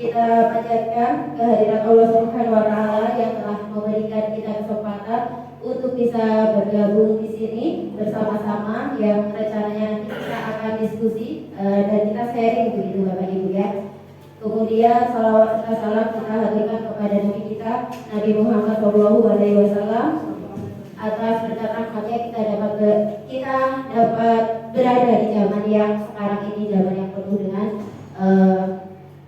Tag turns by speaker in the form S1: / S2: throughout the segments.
S1: kita panjatkan kehadiran Allah Subhanahu wa taala yang telah memberikan kita kesempatan untuk bisa bergabung di sini bersama-sama, yang rencananya nanti kita akan diskusi dan kita sharing begitu Bapak Ibu ya. Kemudian salawat serta salam kita haturkan kepada Nabi kita Nabi Muhammad SAW atas berkat rahmatnya kita dapat berada di zaman yang sekarang ini, zaman yang penuh dengan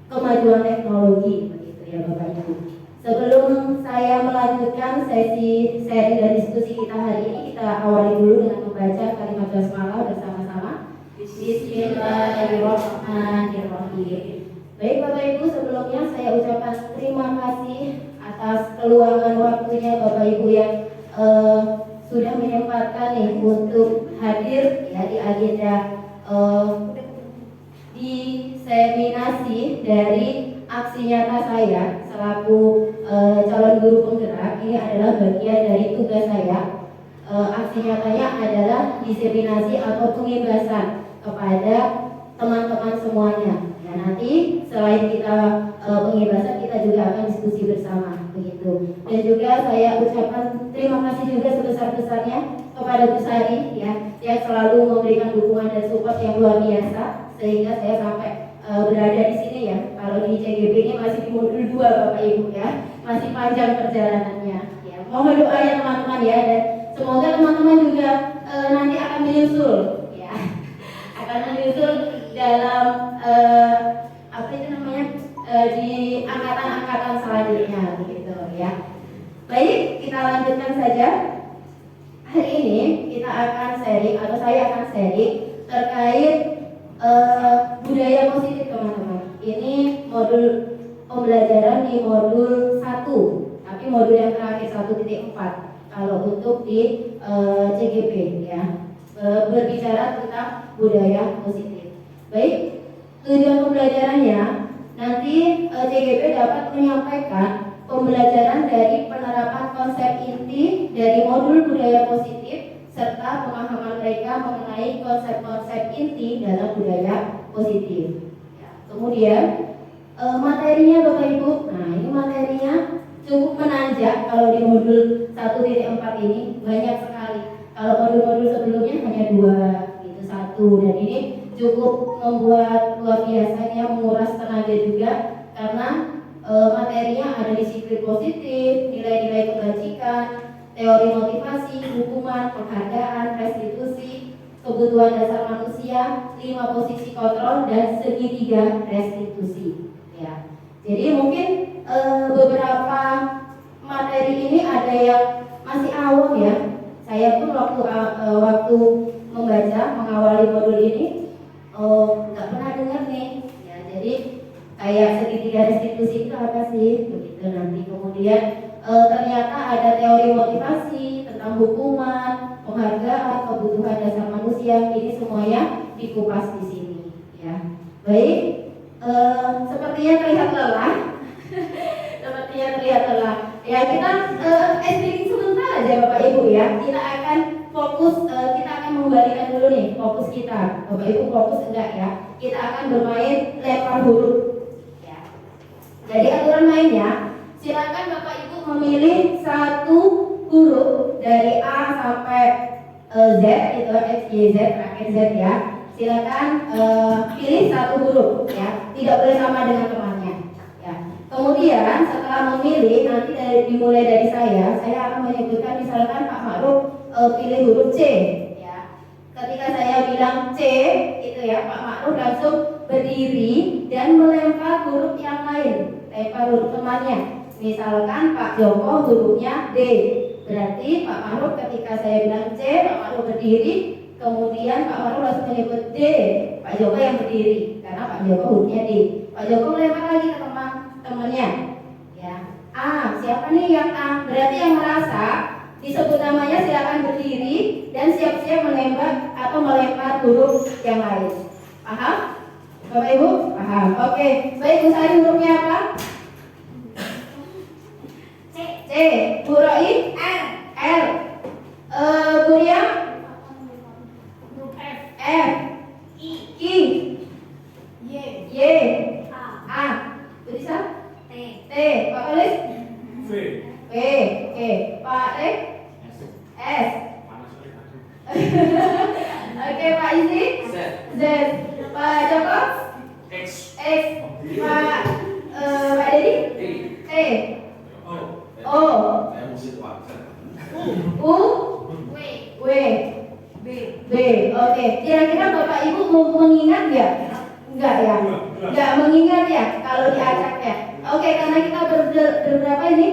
S1: kemajuan teknologi begitu ya Bapak Ibu. Sebelum saya melanjutkan sesi sharing dan diskusi kita hari ini, kita awali dulu dengan membaca kalimat basmalah bersama-sama. Bismillahirrahmanirrahim. Baik Bapak Ibu, sebelumnya saya ucapkan terima kasih atas keluangan waktunya Bapak Ibu yang sudah menyempatkan nih untuk hadir ya di agenda diseminasi dari aksi nyata saya selaku calon guru penggerak. Ini adalah bagian dari tugas saya. Aksi nyatanya adalah diseminasi atau pengibasan kepada teman-teman semuanya. Ya, nanti selain kita pengibasan, kita juga akan diskusi bersama begitu. Dan juga saya ucapkan terima kasih juga sebesar-besarnya kepada Bu Sari ya, yang selalu memberikan dukungan dan support yang luar biasa sehingga saya sampai berada di sini ya. Kalau di CGP ini masih di modul 2 Bapak Ibu ya, masih panjang perjalanannya ya. Mohon doanya teman-teman ya, dan semoga teman-teman juga nanti akan menyusul ya, akan menyusul dalam apa itu namanya di angkatan-angkatan selanjutnya begitu ya. Baik, kita lanjutkan saja. Hari ini kita akan sharing atau saya akan sharing terkait budaya positif teman-teman. Ini modul pembelajaran di modul 1, tapi modul yang terakhir 1.4 kalau untuk di CGP ya, berbicara tentang budaya positif. Baik, tujuan pembelajarannya nanti CGP dapat menyampaikan pembelajaran dari penerapan konsep inti dari modul budaya positif serta pemahaman mereka mengenai konsep-konsep inti dalam budaya positif. Ya, kemudian materinya Bapak Ibu, nah ini materinya cukup menanjak. Kalau di modul 1.4 ini banyak sekali. Kalau modul-modul sebelumnya hanya 2 gitu, 1, dan ini cukup membuat luar biasanya, menguras tenaga juga karena materinya ada disiplin positif, nilai-nilai kebajikan, teori motivasi, hukuman, penghargaan, restitusi, kebutuhan dasar manusia, 5 posisi kontrol, dan segitiga restitusi. Ya, jadi mungkin beberapa materi ini ada yang masih awam ya. Saya pun waktu membaca mengawali modul ini nggak pernah dengar nih. Ya, jadi kayak segitiga restitusi itu apa sih? Begitu nanti. Kemudian ternyata ada teori motivasi tentang hukuman, penghargaan, kebutuhan dasar manusia. Ini semuanya dikupas di sini. Ya, baik. Sepertinya terlihat lelah. Sepertinya terlihat lelah. Ya, kita speaking sebentar aja Bapak Ibu ya. Kita akan fokus, kita akan mengembalikan dulu nih fokus kita. Bapak Ibu fokus enggak ya? Kita akan bermain lempar huruf. Ya. Jadi aturan mainnya, silakan Bapak Ibu memilih satu huruf dari A sampai Z, itu X, Y, Z, terakhir Z ya. Silakan pilih satu huruf ya, tidak boleh sama dengan temannya. Ya. Kemudian setelah memilih, nanti dimulai dari saya akan menyebutkan misalkan Pak Ma'ruf pilih huruf C. Ya. Ketika saya bilang C, itu ya Pak Ma'ruf langsung berdiri dan melempar huruf yang lain, lempar huruf temannya. Misalkan Pak Joko hurufnya D, berarti Pak Ma'ruf ketika saya bilang C, Pak Ma'ruf berdiri. Kemudian Pak Ma'ruf langsung menyebut D, Pak Joko yang berdiri karena Pak Joko hurufnya D. Pak Joko melempar lagi ke temannya. Ya, A, siapa nih yang A? Berarti yang merasa disebut namanya silakan berdiri dan siap-siap menembak atau melempar huruf yang lain. Paham? Bapak Ibu? Paham. Oke. Baik, Bu Sari hurufnya apa? C. Bu Roi? L. Bu Ria? F. I. Y. A. Bu Risa? mengingat ya? Enggak ya? Enggak mengingat ya kalau diacak ya? Oke, karena kita berberapa ini?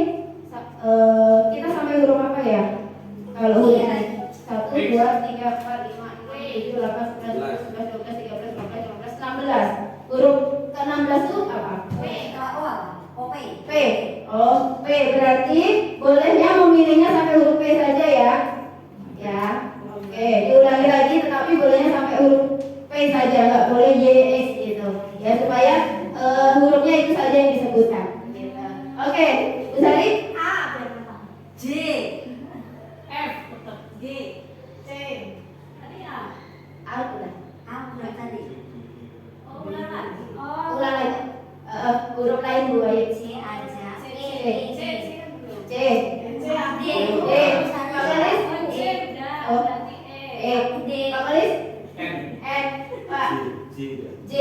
S1: Kita sampai huruf apa ya? Kalau huruf ini 1, 2, 3, 4, 5, 6, 7, 8, 9, 10, 11, 12, 13, 14, 15, 16. Huruf ke-16 itu apa?
S2: P. Kalau O O P.
S1: P. Oh, P berarti bolehnya memilihnya sampai huruf P saja ya. Ya. Oke, diulangi lagi tetapi bolehnya sampai huruf P saja, nggak boleh Y, X gitu. Ya supaya hurufnya itu saja yang disebutkan. Gitu. Oke, Bu Sari?
S2: A. J.
S3: F.
S2: G.
S3: C. Tadi A.
S1: A udah.
S2: A udah tadi.
S3: Oh, ulang lagi.
S1: Ulang lagi. Huruf lain Bu Ayu.
S2: C aja.
S3: C.
S2: E.
S3: C. C kan belum.
S1: C.
S3: C.
S2: D.
S1: D. Pak Kalis?
S3: Oh, C udah.
S1: Oh.
S3: Berarti E.
S1: E.
S2: D.
S1: Pak Kalis?
S4: N.
S1: N. Pak. J.
S2: J.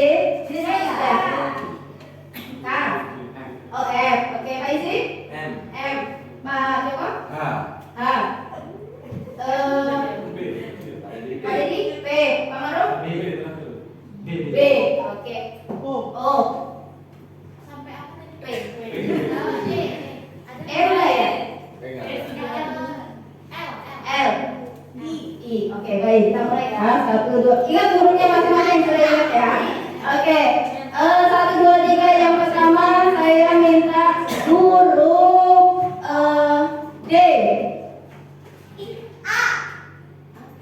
S1: Sudah. K. O, F. Oke, Pak Isi?
S4: M.
S1: M. Pak Joko?
S4: H.
S1: H. Pak Dedi? P. Pak Maruf? B. Oke. O.
S3: Sampai apa tadi?
S1: P.
S3: Oh, J.
S1: E udah ya?
S3: E sudah. L.
S1: L. I. Oke, baik. Kita mulai ya. 1, 2. Ingat hurufnya masing-masing sudah ingat ya? Oke. 1, 2, 3. Yang pertama saya minta huruf D.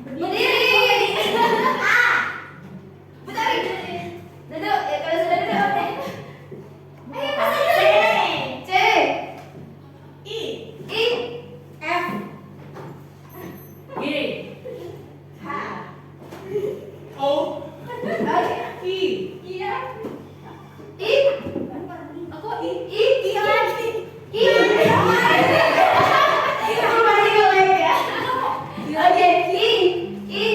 S1: Berdiri. Berdiri. Duduk. Ya, kalau sudah duduk. Ayo, masuk. C.
S3: I.
S1: I. F.
S3: G.
S1: H.
S3: O.
S1: Oke.
S3: I.
S1: Iya. I.
S3: Aku I.
S1: I. I lagi. I. Itu masih nge-lag ya. Oke. I. I.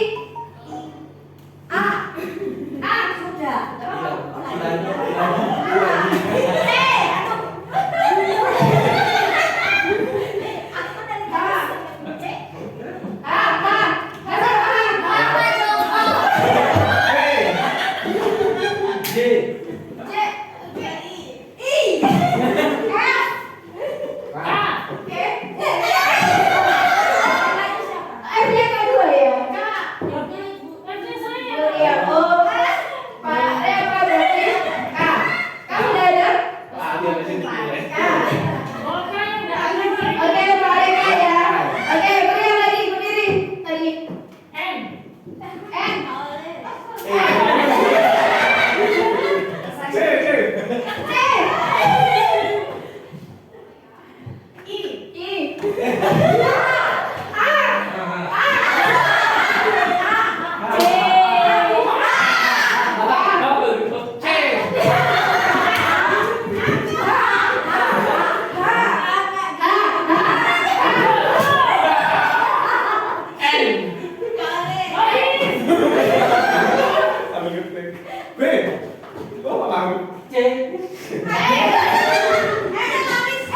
S1: A. A.
S2: Sudah. Aku tadi C.
S1: H. H. Apa dong?
S4: J.
S1: C. I. F.
S3: A.
S1: Oke. F-nya kedua ya. K.
S3: F-nya saya.
S1: Oh iya. Oh. Pak. Apa berarti? K. K sudah ada? K.
S3: Oh, kan udah ada.
S1: Oke, Pak Reka ya. Oke, beri lagi berdiri. Tadi
S3: N.
S1: N.
S4: C.
S1: C.
S3: I.
S1: I.
S4: B. Kok malah C.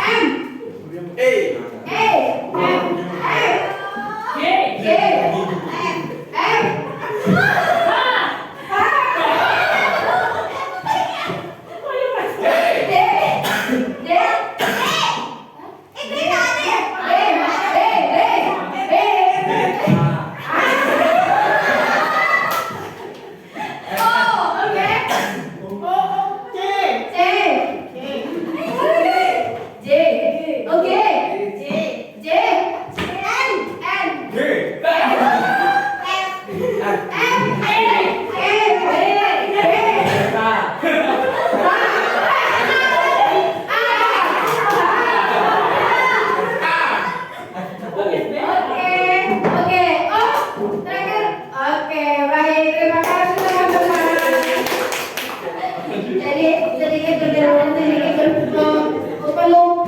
S1: M.
S4: E.
S1: A. M.
S3: G.
S1: G. M. D. D.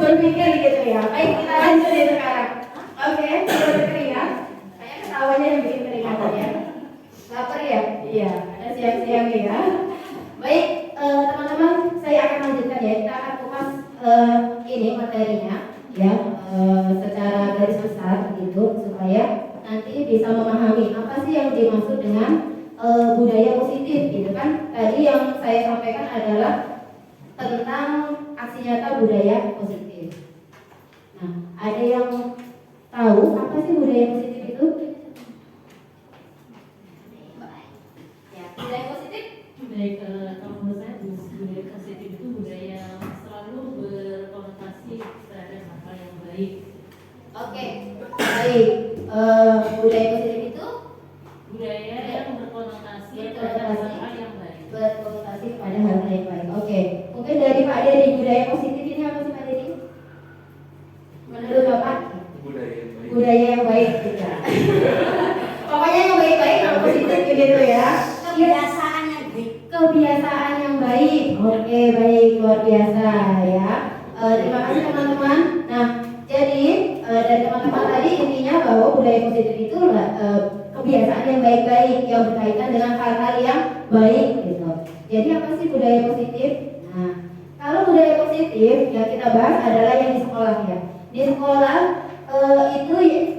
S1: berpikir gitu ya. Baik, kita lanjut ya sekarang. Oke, sudah berkeringat. Kayak ketawanya yang bikin keringatan ya. Lapar ya? Iya, ada siang-siang ya. Baik, teman-teman, saya akan lanjutkan ya. Kita akan kupas ini materinya ya, secara garis besar gitu supaya nanti bisa memahami apa sih yang dimaksud dengan budaya positif aksi nyata budaya positif. Nah, ada yang tahu apa sih budaya positif itu? Ya, budaya positif.
S3: Kalau menurut saya budaya positif itu budaya yang selalu berkonotasi terhadap hal yang baik.
S1: Oke, baik. Budaya positif itu
S3: Budaya yang berkonotasi terhadap hal yang baik.
S1: berkonotasi kepada hal yang baik. Oke, mungkin dari Pak Dedi, budaya positif ini apa sih Pak Dedi? Menurut Bapak?
S4: Budaya yang baik.
S1: Budaya yang baik juga. Pokoknya yang baik-baik yang positif gitu ya.
S2: Kebiasaan yang baik.
S1: Kebiasaan yang baik. Oke, baik, luar biasa ya. Terima kasih teman-teman. Nah, jadi dari teman-teman tadi intinya bahwa budaya positif itu kebiasaan yang baik-baik yang berkaitan dengan hal-hal yang baik gitu. Jadi apa sih budaya positif? Nah, kalau budaya positif yang kita bahas adalah yang di sekolah ya. Di sekolah itu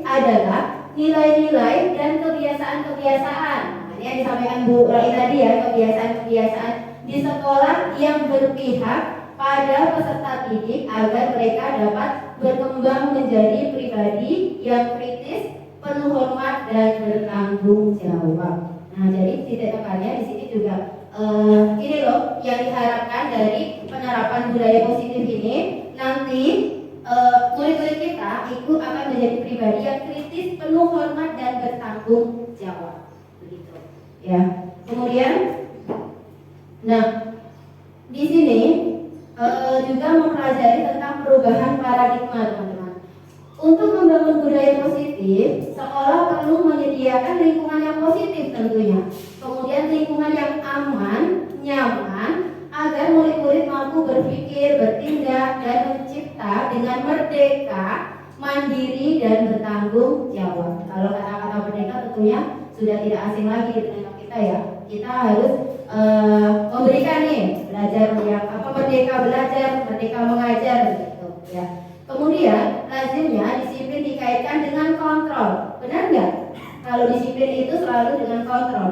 S1: adalah nilai-nilai dan kebiasaan-kebiasaan. Nah, ini yang disampaikan Bu Rai tadi ya, kebiasaan-kebiasaan di sekolah yang berpihak pada peserta didik agar mereka dapat berkembang menjadi pribadi yang kritis, penuh hormat dan bertanggung jawab. Nah, jadi titik tekannya di sini juga ini loh yang diharapkan dari penerapan budaya positif ini nanti murid-murid kita itu akan menjadi pribadi yang kritis, penuh hormat dan bertanggung jawab. Begitu. Ya. Kemudian, nah di sini juga mempelajari tentang perubahan paradigma teman-teman. Untuk membangun budaya positif, sekolah perlu menyediakan lingkungan yang positif tentunya. Kemudian lingkungan yang aman, nyaman, agar murid-murid mampu berpikir, bertindak, dan mencipta dengan merdeka, mandiri, dan bertanggung jawab. Kalau kata-kata merdeka tentunya sudah tidak asing lagi di tengah kita ya. Kita harus memberikan nih belajar yang merdeka belajar, merdeka mengajar begitu ya. Kemudian lazimnya disiplin dikaitkan dengan kontrol, benar nggak? Kalau disiplin itu selalu dengan kontrol.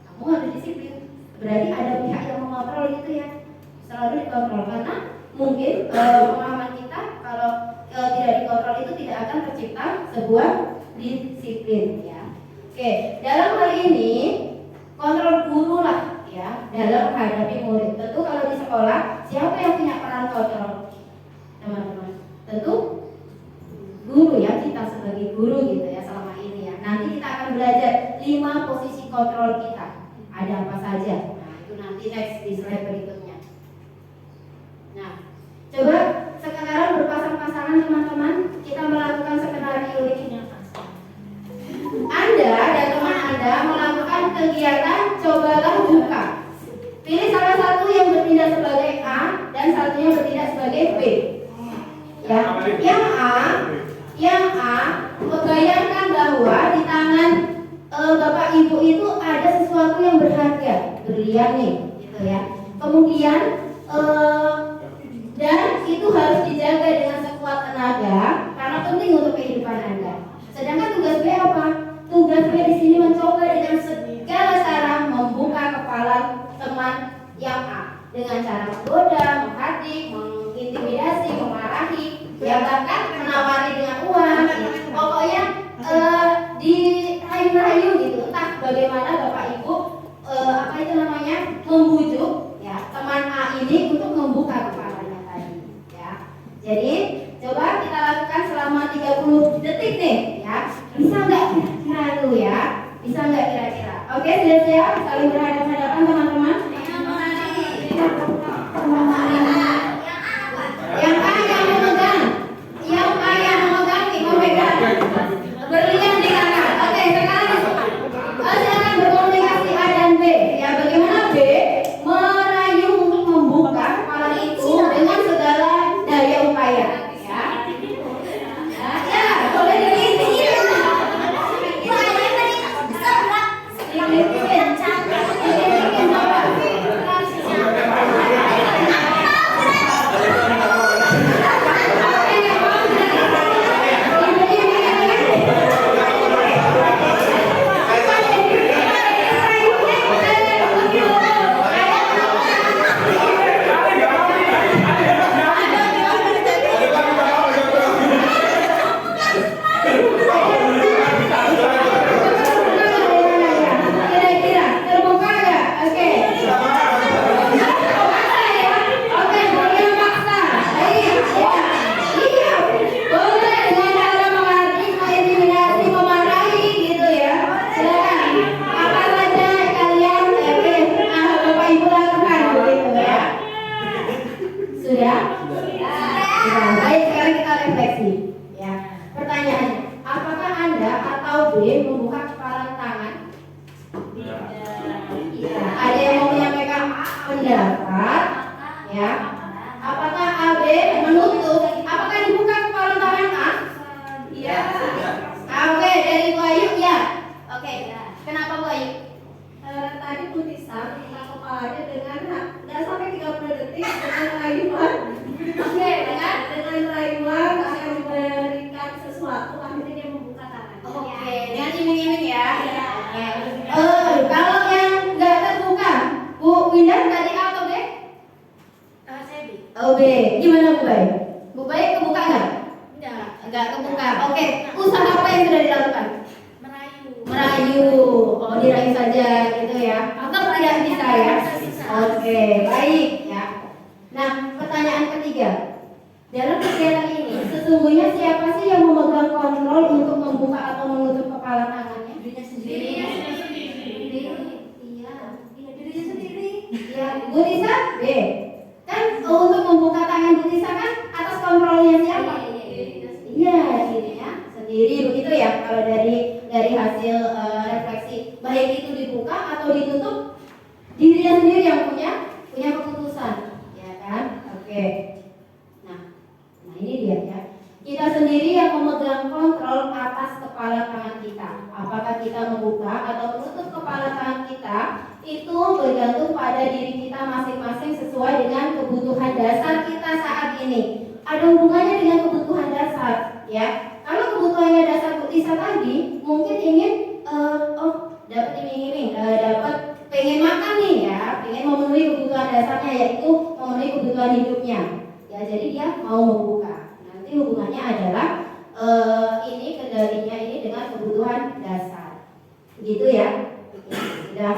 S1: Kamu harus disiplin, berarti ada pihak yang mengontrol gitu ya, selalu dikontrol karena mungkin pemahaman kita kalau tidak dikontrol itu tidak akan tercipta sebuah disiplin ya. Oke, dalam hal ini kontrol guru lah ya dalam menghadapi murid. Tentu kalau di sekolah siapa yang punya peran kontrol, teman-teman? Tentu guru ya, kita sebagai guru gitu ya selama ini ya. Nanti kita akan belajar 5 posisi kontrol kita. Ada apa saja? Nah itu nanti next di slide berikutnya. Nah coba sekarang berpasang-pasangan teman-teman, kita melakukan skenario ini. Anda dan teman Anda melakukan kegiatan cobalah buka. Pilih salah satu yang bertindak sebagai A dan satunya bertindak sebagai B. Ya, yang A membayangkan bahwa di tangan Bapak Ibu itu ada sesuatu yang berharga, berlian nih, gitu ya. Kemudian dan itu harus dijaga dengan sekuat tenaga karena penting untuk kehidupan Anda. Sedangkan tugas B apa? Tugas B di sini mencoba dengan segala cara membuka kepala teman yang A dengan cara menggoda, menghardik, mengintimidasi, memarahi, ya bahkan menawari dengan uang. Pokoknya dirayu-rayu gitu. Entah bagaimana Bapak Ibu membujuk ya teman A ini untuk membuka kepalanya tadi. Ya. Sudah? Sudah. Baik, sekarang kita refleksi. Ya. Pertanyaannya, apakah Anda atau B membuka kepalan tangan? Iya. Ada yang mau menyampaikan pendapat? Ya. Apakah AB menutup? Apakah dibuka kepalan tangan A? Iya. Oke, dari Bu Ayu ya. Oke. Kenapa Bu Ayu?
S5: Tadi Bu Tisa buka kepalanya dengan nggak sampai 30 detik dengan rayuan.
S1: Oke, dengan
S5: Rayuan akan memberikan sesuatu, akhirnya dia membuka tangannya.
S1: Oke, dengan iming-iming ya.
S5: Iya.
S1: Oke. Kalau yang nggak terbuka, Bu Winda tadi A atau B?
S2: Saya B.
S1: Oh B. Gimana Bu Bayu? Bu Bayu kebuka nggak?
S2: Enggak.
S1: Nggak kebuka. Oke. Usaha apa yang sudah dilakukan?
S2: Merayu.
S1: Merayu. Oh, dirayu saja gitu ya. Atau tidak bisa ya? Oke, baik ya. Nah, pertanyaan ketiga. Dalam kegiatan ini, sesungguhnya siapa sih yang memegang kontrol untuk membuka atau menutup kepala tangannya?
S2: Dirinya sendiri.
S1: Iya.
S2: Dirinya sendiri.
S1: Iya, Bu Tisa B. Kan untuk membuka tangan Bu Tisa kan atas kontrolnya siapa? Iya, dirinya sendiri begitu ya. Kalau dari hasil refleksi, baik itu dibuka atau ditutup, dirinya sendiri yang punya keputusan, ya kan? Oke. Nah ini dia ya. Kita sendiri yang memegang kontrol atas kepala tangan kita. Apakah kita membuka atau menutup kepala tangan kita itu bergantung pada diri kita masing-masing sesuai dengan kebutuhan dasar kita saat ini. Ada hubungannya dengan kebutuhan dasar, ya. Kalau kebutuhannya dasar Bu Tisa tadi mungkin ingin dapat iming-iming, dapat pengen makan nih ya, pengen memenuhi kebutuhan dasarnya yaitu memenuhi kebutuhan hidupnya. Ya, jadi dia mau membuka. Nanti hubungannya adalah ini kendalinya ini dengan kebutuhan dasar. Begitu ya. Sudah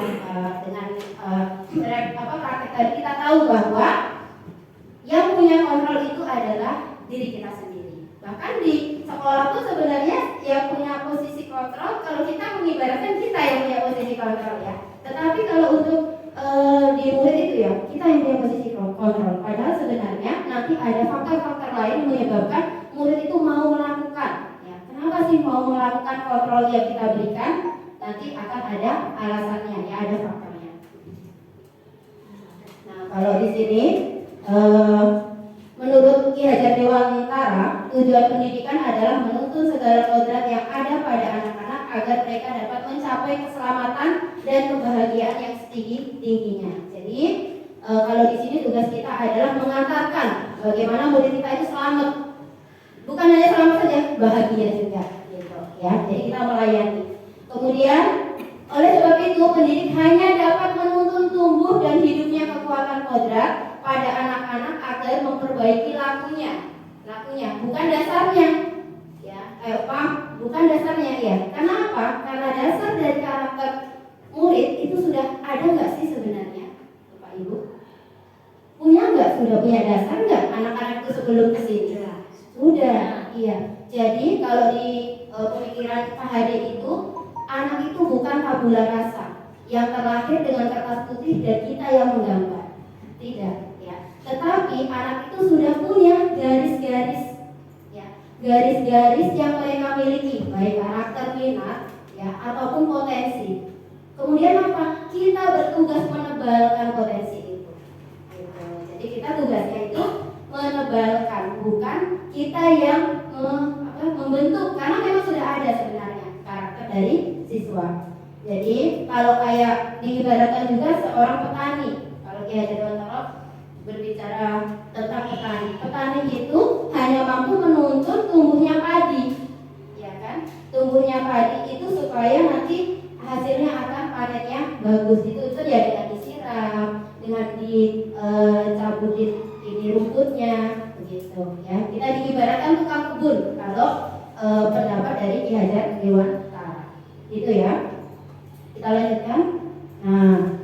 S1: dengan praktek tadi kita tahu bahwa yang punya kontrol itu adalah diri kita sendiri. Bahkan di sekolah pun sebenarnya yang punya posisi kontrol, kalau kita mengibaratkan kita yang punya posisi kontrol ya. Tetapi kalau untuk di murid itu ya, kita yang punya posisi kontrol. Padahal sebenarnya nanti ada faktor-faktor lain yang menyebabkan murid itu mau melakukan. Ya, kenapa sih mau melakukan kontrol yang kita berikan? Nanti akan ada alasannya, ya ada faktornya. Nah, kalau di sini menurut Ki Hajar Dewantara, tujuan pendidikan adalah menuntun segala kodrat yang ada pada anak-anak agar mereka dapat mencapai keselamatan dan kebahagiaan yang setinggi-tingginya. Jadi kalau di sini tugas kita adalah mengantarkan bagaimana murid kita itu selamat. Bukan hanya selamat saja, bahagia juga, gitu ya. Jadi kita melayani. Kemudian oleh sebab itu pendidik hanya dapat menuntun tumbuh dan hidupnya kekuatan kodrat pada anak-anak agar memperbaiki lakunya, bukan dasarnya. Ya, bukan dasarnya ya. Karena apa? Karena dasar dari karakter murid itu sudah ada nggak sih sebenarnya, Bapak Ibu? Punya nggak? Sudah punya dasar nggak anak-anak itu sebelum kesini? Sudah, iya. Jadi kalau di pemikiran Pak Hadi itu, anak itu bukan tabula rasa yang terlahir dengan kertas putih dan kita yang menggambar. Tidak, ya. Tetapi anak itu sudah punya garis-garis, ya, garis-garis yang mereka miliki, baik karakter, minat, ya, ataupun potensi. Kemudian apa? Kita bertugas menebalkan potensi itu. Gitu. Jadi kita tugasnya itu menebalkan, bukan kita yang membentuk, karena memang sudah ada sebenarnya karakter dari siswa. Jadi kalau kayak diibaratkan juga seorang petani, kalau Ki Hajar Dewantara berbicara tentang petani itu hanya mampu menuntun tumbuhnya padi, ya kan? Tumbuhnya padi itu supaya nanti hasilnya akan panennya bagus. Itu ya dengan disiram, dengan dicabutin ini rumputnya, begitu ya. Kita diibaratkan tukang kebun kalau pendapat dari Ki Hajar Dewantara. Itu ya. Kita lanjutkan. Nah,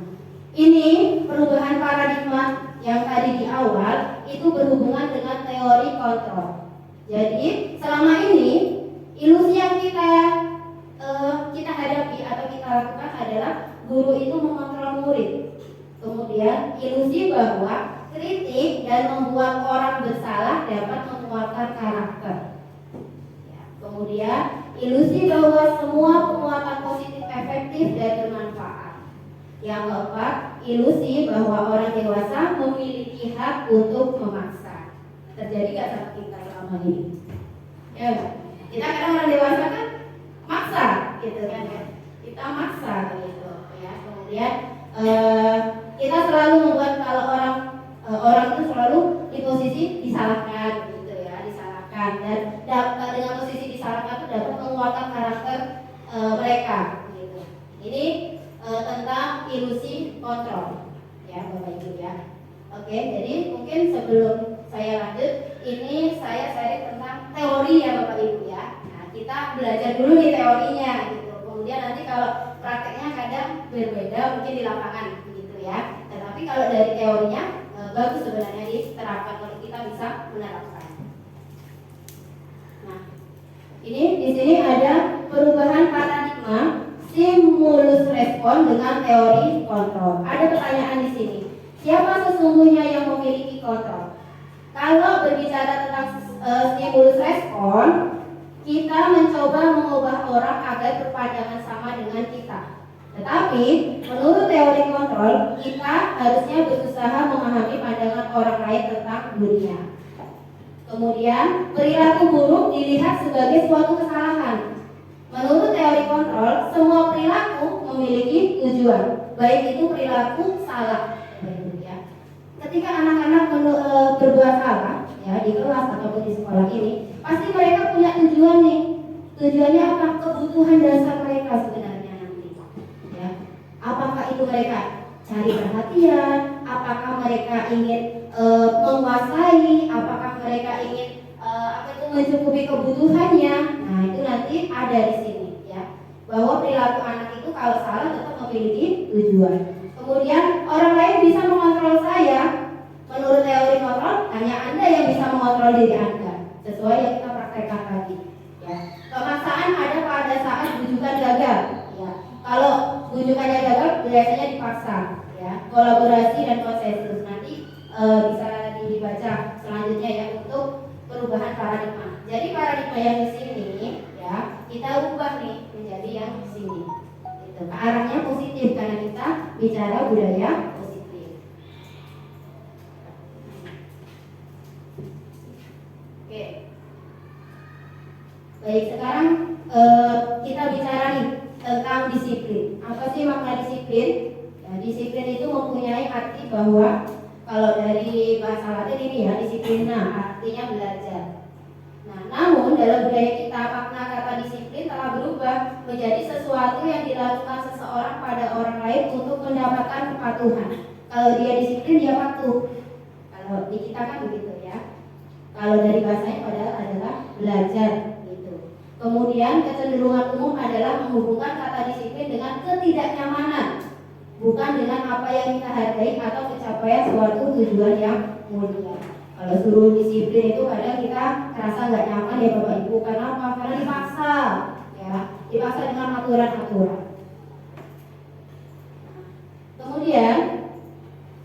S1: ini perubahan paradigma yang tadi di awal itu berhubungan dengan teori kontrol. Jadi selama ini ilusi yang kita hadapi atau kita lakukan adalah guru itu mengontrol murid. Kemudian ilusi bahwa kritik dan membuat orang bersalah dapat menguatkan karakter. Ya, kemudian ilusi bahwa semua penguatan positif efektif dan bermanfaat. Yang keempat, ilusi bahwa orang dewasa memiliki hak untuk memaksa. Terjadi gak sama kita selama ini? Ya, kita kadang orang dewasa kan maksa, gitu kan ya. Kita maksa gitu, ya. Kemudian kita selalu membuat kalau orang itu selalu di posisi disalahkan, gitu ya, disalahkan dan dengan posisi disalahkan itu dapat menguatkan karakter mereka, gitu. Ini tentang ilusi kontrol, ya Bapak Ibu ya. Oke, jadi mungkin sebelum saya lanjut, ini saya sharing tentang teori ya Bapak Ibu ya. Nah, kita belajar dulu nih teorinya, gitu. Kemudian nanti kalau prakteknya kadang berbeda mungkin di lapangan, begitu ya. Tetapi kalau dari teorinya bagus sebenarnya diterapkan kalau kita bisa menerapkan. Nah, ini di sini ada perubahan paradigma stimulus respon dengan teori kontrol. Ada pertanyaan di sini. Siapa sesungguhnya yang memiliki kontrol? Kalau berbicara tentang stimulus respon, kita mencoba mengubah orang agar berpandangan sama dengan kita. Tetapi menurut teori kontrol, kita harusnya berusaha memahami pandangan orang lain tentang dunia. Kemudian perilaku buruk dilihat sebagai suatu kesalahan. Menurut teori kontrol, semua perilaku memiliki tujuan, baik itu perilaku salah. Ketika anak-anak berbuat salah, ya di kelas ataupun di sekolah ini, pasti mereka punya tujuan nih. Tujuannya apa? Kebutuhan dasar mereka sebenarnya nanti. Ya, apakah itu mereka cari perhatian? Apakah mereka ingin menguasai? Apakah mereka ingin mencukupi kebutuhannya? Nah itu nanti ada di sini, ya. Bahwa perilaku anak itu kalau salah tetap memiliki tujuan. Kemudian orang lain bisa mengontrol saya. Menurut teori kontrol, hanya Anda yang bisa mengontrol diri Anda, sesuai yang kita praktekkan tadi. Ya. Pemaksaan ada pada saat bujukan gagal. Ya. Kalau bujukannya gagal, biasanya dipaksa. Ya. Kolaborasi dan konsensus nanti bisa dibaca selanjutnya ya untuk perubahan paradigma. Jadi paradigma yang di sini, ya kita ubah nih menjadi yang di sini. Ke arahnya positif karena kita bicara budaya positif. Oke. Baik, sekarang kita bicara nih tentang disiplin. Apa sih makna disiplin? Ya, disiplin itu mempunyai arti bahwa kalau dari bahasa Latin ini ya disiplina artinya belajar. Nah, namun dalam budaya kita makna kata disiplin telah berubah menjadi sesuatu yang dilakukan seseorang pada orang lain untuk mendapatkan kepatuhan. Kalau dia disiplin dia patuh. Kalau di kita kan begitu ya. Kalau dari bahasanya padahal adalah belajar gitu. Kemudian kecenderungan umum adalah menghubungkan kata disiplin dengan ketidaknyamanan, bukan dengan apa yang kita hargai atau pencapaian suatu tujuan yang mulia. Kalau suruh disiplin itu kadang kita kerasa nggak nyaman ya Bapak Ibu. Karena apa? Karena dipaksa, ya, dipaksa dengan aturan-aturan. Kemudian,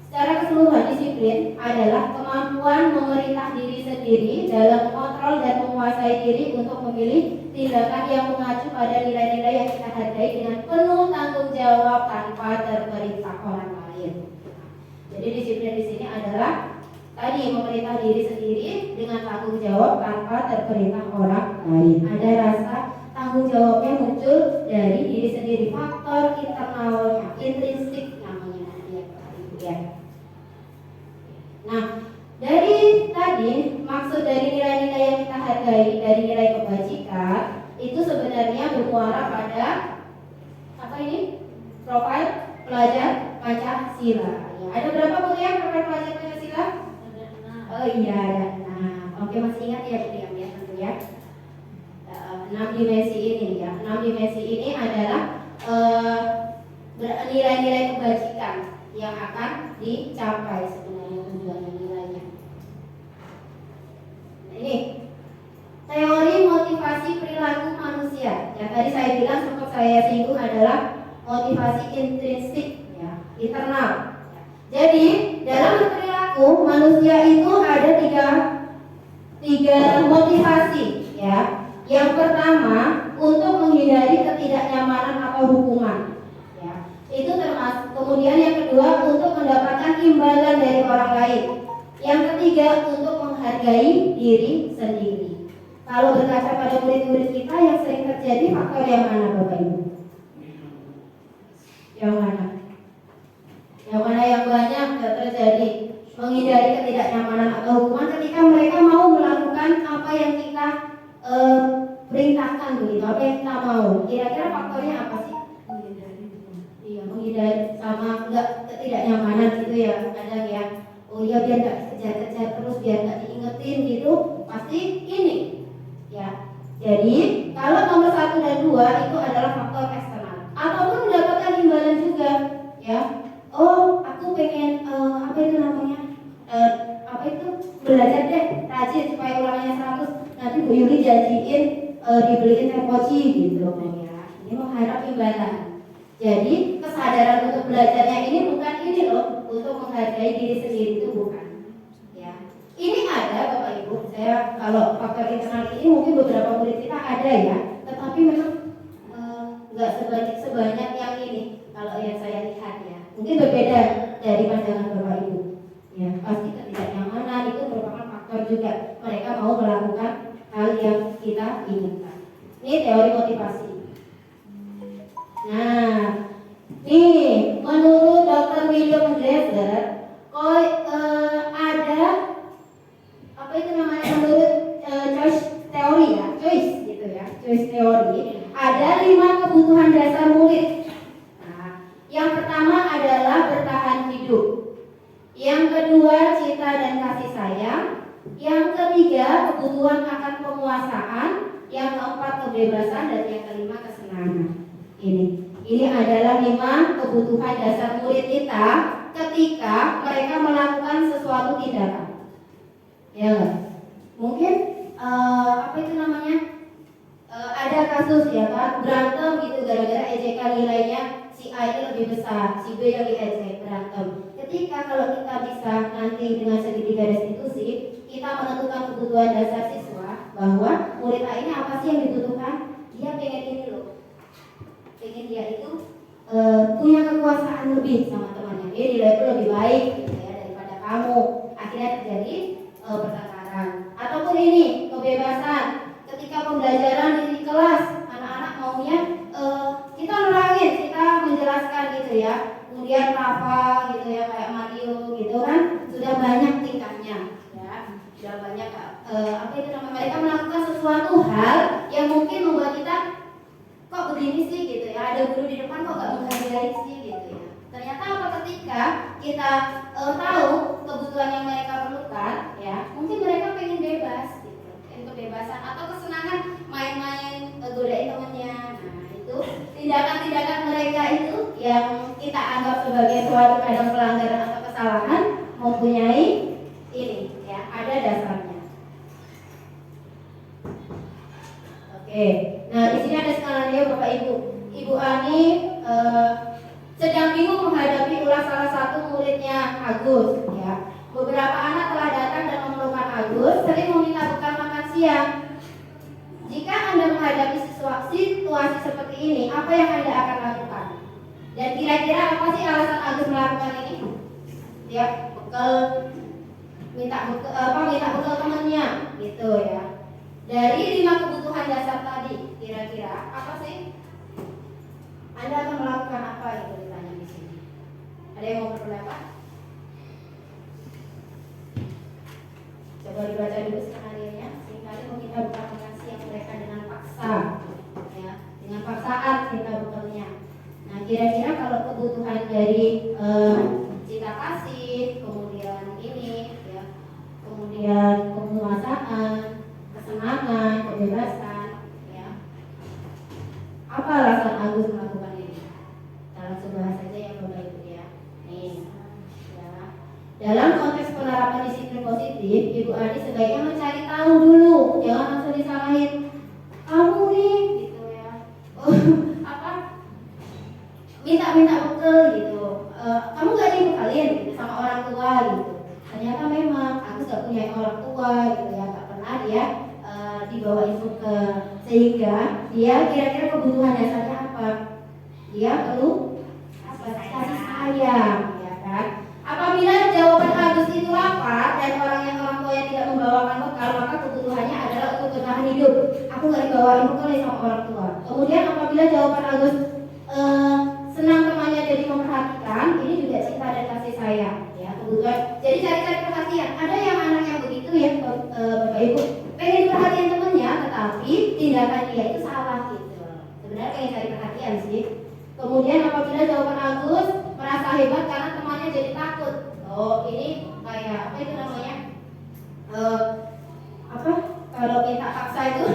S1: secara keseluruhan disiplin adalah kemampuan memerintah diri sendiri dalam mengontrol dan menguasai diri untuk memilih tindakan yang mengacu pada nilai-nilai yang kita hargai dengan penuh tanggung jawab tanpa terperintah orang lain. Jadi disiplin di sini adalah tadi memerintah diri sendiri dengan tanggung jawab tanpa terperintah orang lain. Ada rasa tanggung jawabnya muncul dari diri sendiri, faktor internalnya, intrinsik namanya ya. Nah, dari tadi maksud dari nilai-nilai yang kita hargai, dari nilai kebajikan itu sebenarnya bermuara pada apa ini? Profil pelajar Pancasila. Ya, ada berapa Bu ya profil pelajar Pancasila? Oh iya ada. Nah, oke masih ingat ya Bu ya tentu ya. 6 dimensi ini ya. 6 dimensi ini adalah nilai-nilai kebajikan yang akan dicapai sebenarnya tujuannya nilainya. Nah, ini teori motivasi perilaku manusia. Yang tadi saya bilang sempat saya singgung adalah motivasi intrinsik ya, internal. Jadi dalam berperilaku aku manusia itu ada tiga motivasi ya. Yang pertama untuk menghindari ketidaknyamanan atau hukuman ya. Itu termasuk. Kemudian yang kedua untuk mendapatkan imbalan dari orang lain. Yang ketiga untuk menghargai diri sendiri. Kalau berkaca pada murid-murid kita yang sering terjadi faktor yang mana Bapak Ibu? Yang mana? Yang mana yang banyak terjadi? Menghindari ketidaknyamanan atau hukuman ketika mereka mau melakukan apa yang kita perintahkan begitu, apa yang kita mau. Kira-kira faktornya apa sih? Iya, menghindari sama enggak ketidaknyamanan gitu ya, kadang ya. Oh iya, biar nggak kejar-kejar terus, biar nggak diingetin gitu, pasti ini ya. Jadi kalau nomor 1 dan 2 itu adalah faktor eksternal ataupun mendapatkan imbalan juga ya. Oh aku pengen apa itu namanya apa itu belajar deh rajin supaya ulangannya 100, nanti Bu Yuli janjiin dibeliin tempoci gitu ya. Ini mengharap imbalan. Jadi kesadaran untuk belajarnya ini bukan ini loh, untuk menghargai diri sendiri itu bukan. Ya, ini ada Bapak Ibu. Saya kalau faktor internal ini mungkin beberapa murid kita ada ya, tetapi memang nggak sebanyak yang ini. Kalau yang saya lihat ya, mungkin berbeda dari pandangan Bapak Ibu. Ya, pasti ketidaknyamanan itu merupakan faktor juga. Mereka mau melakukan hal yang kita inginkan. Ini teori motivasi. Nah, nih menurut Dr. William Glaser, ada apa itu namanya menurut choice teori ya, choice teori, ada 5 kebutuhan dasar murid. Nah, yang pertama adalah bertahan hidup, yang kedua cinta dan kasih sayang, yang ketiga kebutuhan akan penguasaan, yang keempat kebebasan, dan yang kelima kesenangan. Ini adalah 5 kebutuhan dasar murid kita ketika mereka melakukan sesuatu tindakan. Ya enggak? Mungkin apa itu namanya? Ada kasus ya kan, berantem gitu gara-gara ejekan nilainya si A ini lebih besar, si B yang diejek, berantem. Ketika kalau kita bisa nanti dengan segitiga restitusi, kita menentukan kebutuhan dasar siswa bahwa murid A ini apa sih yang dibutuhkan? Dia pengen ini loh. Pengen dia itu punya kekuasaan lebih sama temannya, dia nilai itu lebih baik gitu ya daripada kamu. Akhirnya terjadi pertengkaran. Ataupun ini kebebasan, ketika pembelajaran di kelas anak-anak maunya kita nerangin, kita menjelaskan gitu ya. Kemudian Rafa gitu ya kayak Mario gitu kan sudah banyak tingkahnya ya, sudah banyak apa itu namanya, mereka melakukan sesuatu hal yang mungkin membuat kita kok begini sih gitu ya, ada guru di depan kok gak menghargai sih gitu ya. Ternyata apa, ketika kita tahu kebutuhan yang mereka perlukan ya, mungkin mereka pengen bebas gitu, pengen kebebasan atau kesenangan main-main godain temennya. Nah itu tindakan-tindakan mereka itu yang kita anggap sebagai suatu kadang pelanggaran atau kesalahan mempunyai ini ya, ada dasarnya. Oke. Nah, di sini ada skenario Bapak Ibu. Ibu Ani sedang bingung menghadapi ulas salah satu muridnya Agus. Ya, beberapa anak telah datang dan memerlukan Agus, sering meminta bekal makan siang. Jika Anda menghadapi situasi seperti ini, apa yang Anda akan lakukan? Dan kira-kira apa sih alasan Agus melakukan ini? Dia minta bekal temannya, gitu ya. Dari 5 kebutuhan dasar tadi, kira-kira apa sih? Anda akan melakukan apa itu ditanya di sini? Ada yang mau berpendapat? Coba dibaca dulu skenario-nya. Seringkali meminta bekal makan siang mereka dengan paksa, ya, dengan paksaan kita bekalnya. Nah, kira-kira kalau kebutuhan dari cinta kasih, kemudian ini, ya, kemudian penguasaan, kesenangan, kebebasan, ya. Apa alasan Agus melakukan ini? Kita langsung bahas saja ya Bapak Ibu ya. Nih, ya. Dalam konteks penerapan disiplin positif, Ibu Ani sebaiknya mencari tahu dulu, jangan langsung disalahin. Kamu nih, gitu ya. Oh, apa? Minta bekal gitu. Kamu gak dibekalin gitu sama orang tua gitu. ternyata memang Agus gak punya orang tua gitu ya, gak pernah dia dibawa itu ke, sehingga dia kira-kira kebutuhan dasarnya apa? Dia perlu apa? Kasih sayang, ya kan? Apabila jawaban Agus itu lapar dan orang tuanya tidak membawakan bekal, maka kebutuhannya adalah untuk bertahan hidup. Aku gak dibawain bekal sama orang tua. Kemudian apabila jawaban Agus senang temannya jadi memperhatikan, ini juga cinta dan kasih sayang, ya kebutuhan. Jadi cari-cari perhatian. Ada yang anak yang begitu ya, Bapak Ibu, pengen perhatian temannya, tetapi tindakan dia itu salah gitu. Sebenarnya pengen cari perhatian sih. Kemudian apabila jawaban Agus merasa hebat karena temannya jadi takut. Oh ini kayak apa itu namanya? Apa? Kalau minta paksa itu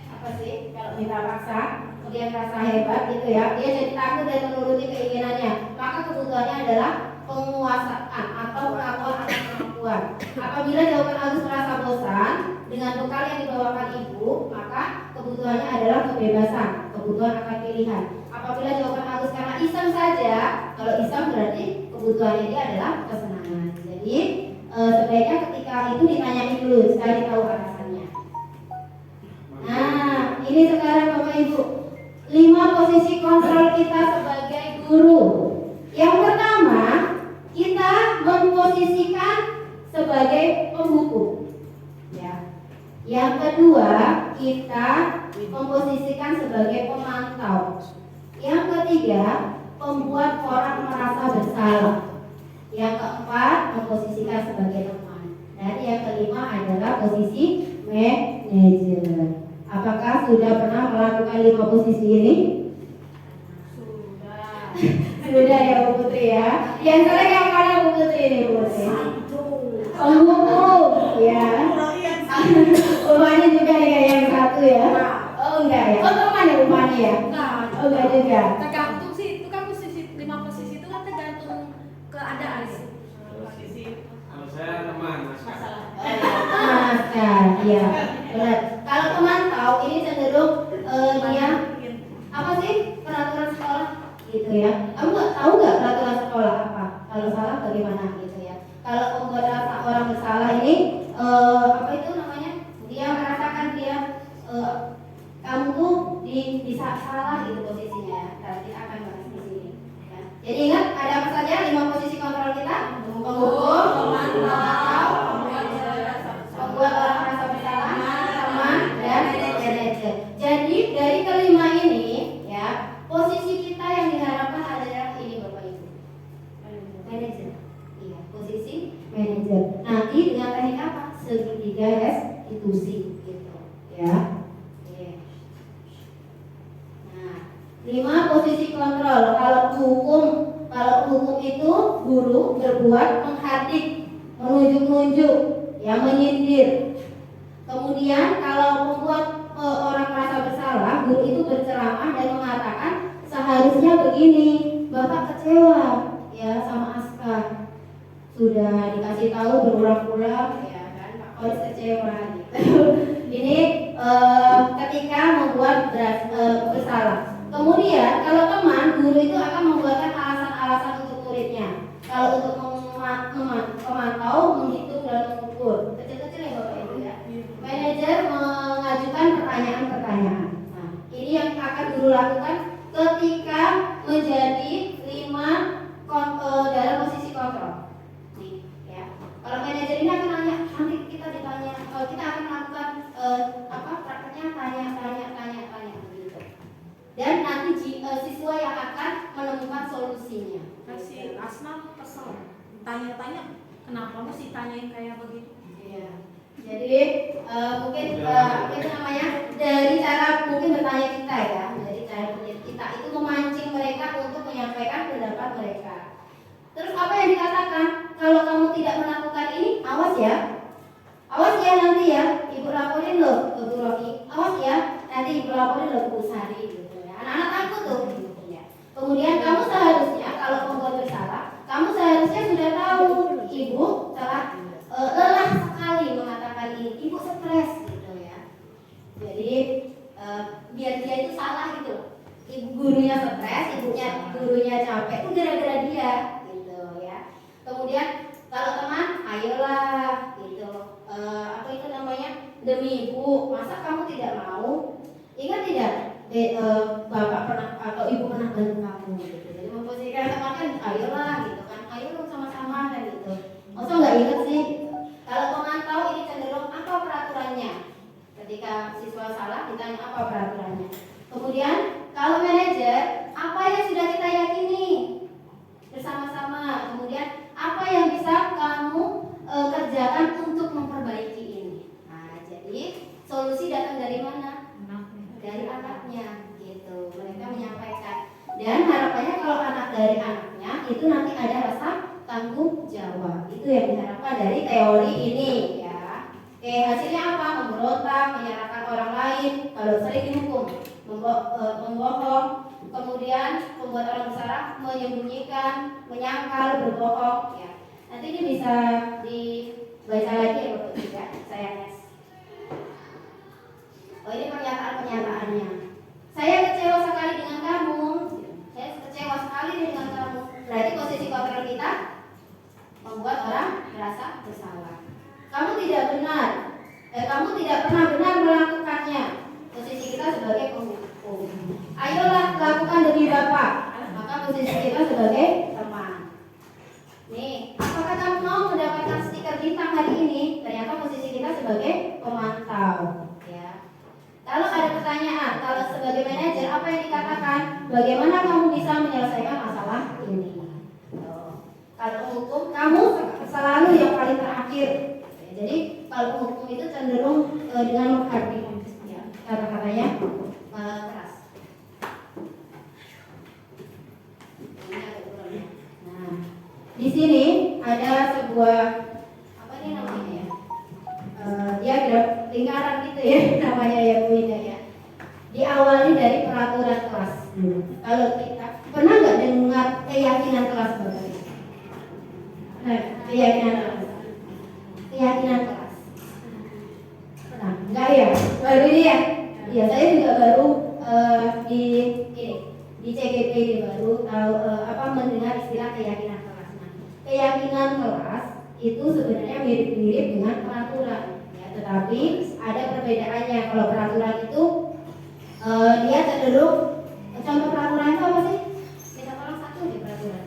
S1: apa sih? Kalau minta paksa, kemudian merasa hebat gitu ya, dia jadi takut dan menuruti keinginannya. Maka kebutuhannya adalah penguasaan atau pengakuan atas kemampuan. Apabila jawaban Agus merasa bosan dengan bekal yang dibawakan ibu, maka kebutuhannya adalah kebebasan, kebutuhan akan pilihan. Apabila jawaban Agus karena iseng saja, kalau iseng berarti kebutuhannya dia adalah kesenangan. Jadi sebaiknya ketika itu ditanyain dulu, cari tahu alasannya. Nah, ini sekarang Bapak Ibu, 5 posisi kontrol kita sebagai guru. Yang pertama, kita memposisikan sebagai penghukum. Ya. Yang kedua, kita memposisikan sebagai pemantau. Yang ketiga, membuat orang merasa bersalah. Yang keempat, memposisikan sebagai teman. Dan yang kelima adalah posisi manajer. Apakah sudah pernah melakukan 5 posisi ini?
S2: Sudah.
S1: Sudah ya Bu Putri ya. Yang sering yang mana Bu Putri ini Bu Putri? Penghukum, ya. Umani juga nih kayak yang satu ya. Oh enggak ya. Oh teman ya Umani ya. Oh enggak juga.
S2: Tergantung sih, itu kan posisi 5 posisi itu kan tergantung keadaan sih.
S4: Kalau saya teman, Mas.
S1: Makan, iya. Benar. Kalau teman tahu ini cenderung dia apa sih peraturan sekolah gitu ya. Kamu nggak tahu nggak peraturan sekolah apa? Kalau salah bagaimana gitu ya. Kalau membuat rasa orang bersalah ini apa itu namanya? Dia merasakan dia kamu tuh bisa salah gitu posisinya ya. Nanti akan bahas di sini. Ya. Jadi ingat ada apa saja 5 posisi kontrol kita? Penghukum, pemantau, membuat orang merasa bersalah, teman, dan manajer. Jadi dari kelima ini ya, posisi kita yang diharapkan adalah ini Bapak Ibu. Manajer. Iya, posisi manajer. Nanti dengan teknik apa? Segitiga restitusi gitu, ya. Oke. Nah, 5 posisi kontrol. Kalau hukum itu guru berbuat menghardik, menunjuk-nunjuk, yang menyindir. Kemudian kalau membuat orang merasa bersalah, guru itu berceramah dan mengatakan seharusnya begini. Bapak kecewa ya sama Aska. Sudah dikasih tahu berulang-ulang ya kan, Pak Kos kecewa gitu. Ini ketika membuat bersalah. Kemudian kalau teman, guru itu akan membuatkan alasan-alasan untuk muridnya. Kalau untuk memantau, menghitung dan mengukur, kecil-kecil ya Bapak Ibu ya. Manajer mengajukan pertanyaan-pertanyaan. Nah, ini yang akan guru lakukan ketika menjadi 5 dalam posisi kontrol. Nih, ya. Kalau manajer ini akan nanya, nanti kita ditanya, kita akan melakukan prakteknya tanya begitu. Dan nanti siswa yang akan menemukan solusinya.
S2: Si Asma kesel. Tanya-tanya, kenapa mesti tanyain kayak begitu?
S1: Iya. Jadi mungkin apa itu namanya, dari cara mungkin bertanya kita ya, dari cara bertanya kita itu memancing mereka untuk menyampaikan pendapat mereka. Terus apa yang dikatakan? Kalau kamu tidak melakukan ini, awas ya nanti ya, ibu laporin loh ke Bu Roki. Awas ya, nanti ibu laporin loh ke Bu Sari gitu ya. Anak-anak takut tuh gitu ya. Kemudian kamu seharusnya kalau membuat bersalah, kamu seharusnya sudah tahu ibu telah lelah sekali mengatakan ini, ibu stres gitu ya. Jadi biar dia itu salah gitu. Ibu gurunya stres, gurunya capek itu gara-gara dia gitu ya. Kemudian kalau teman demi ibu, masa kamu tidak mau? Ingat tidak, bapak pernah atau ibu pernah bantu kamu gitu. Jadi memposisikan teman kan, ayolah gitu kan, ayo dong sama-sama kan gitu. Masa nggak ingat sih? Kalau pemantau ini cenderung apa peraturannya? Ketika siswa salah ditanya apa peraturannya. Kemudian kalau manajer, apa yang sudah kita yakini bersama-sama. Kemudian apa yang bisa kamu kerjakan untuk memperbaiki ini. Nah, jadi solusi datang dari mana? Dari anaknya gitu. Mereka menyampaikan. Dan harapannya kalau anak dari anaknya itu nanti ada rasa tanggung jawab. Itu yang diharapkan dari teori ini ya. Oke, hasilnya apa? Memberontak, menyalahkan orang lain, kalau sering dihukum, membohong, kemudian membuat orang bersalah, menyembunyikan, menyangkal, berbohong ya. Nanti ini bisa dibaca lagi ya Bapak juga, saya next. Oh, ini pernyataan-pernyataannya. Saya kecewa sekali dengan kamu. Saya kecewa sekali dengan kamu. Berarti posisi kontrol kita membuat orang merasa bersalah. Kamu tidak benar. Kamu tidak pernah benar melakukannya. Posisi kita sebagai penghukum. Ayolah lakukan demi Bapak. Maka posisi kita sebagai teman. Nih, apakah kamu mau mendapatkan stiker bintang hari ini? Ternyata posisi kita sebagai pemantau. Ya. Kalau ada pertanyaan, kalau sebagai manajer apa yang dikatakan? Bagaimana kamu bisa menyelesaikan masalah ini? Kalau penghukum, kamu selalu yang paling terakhir. Jadi kalau penghukum itu cenderung dengan menghargai ya, kata-katanya keras. Nah, di sini ada sebuah apa ini namanya ya? Diagram lingkaran gitu ya namanya ya Bu Ida ya. Diawali dari peraturan kelas. Kalau kita pernah nggak dengar keyakinan kelas Bapak? Nah, keyakinan kelas. Keyakinan kelas. Pernah? Enggak ya? Baru ini ya? Iya, saya juga baru di CGP ini baru tahu mendengar istilah keyakinan kelas. Nah, keyakinan kelas itu sebenarnya mirip-mirip dengan peraturan, ya, tetapi ada perbedaannya. Kalau peraturan itu dia cenderung contoh peraturan itu apa sih? Kita tolong satu di peraturan.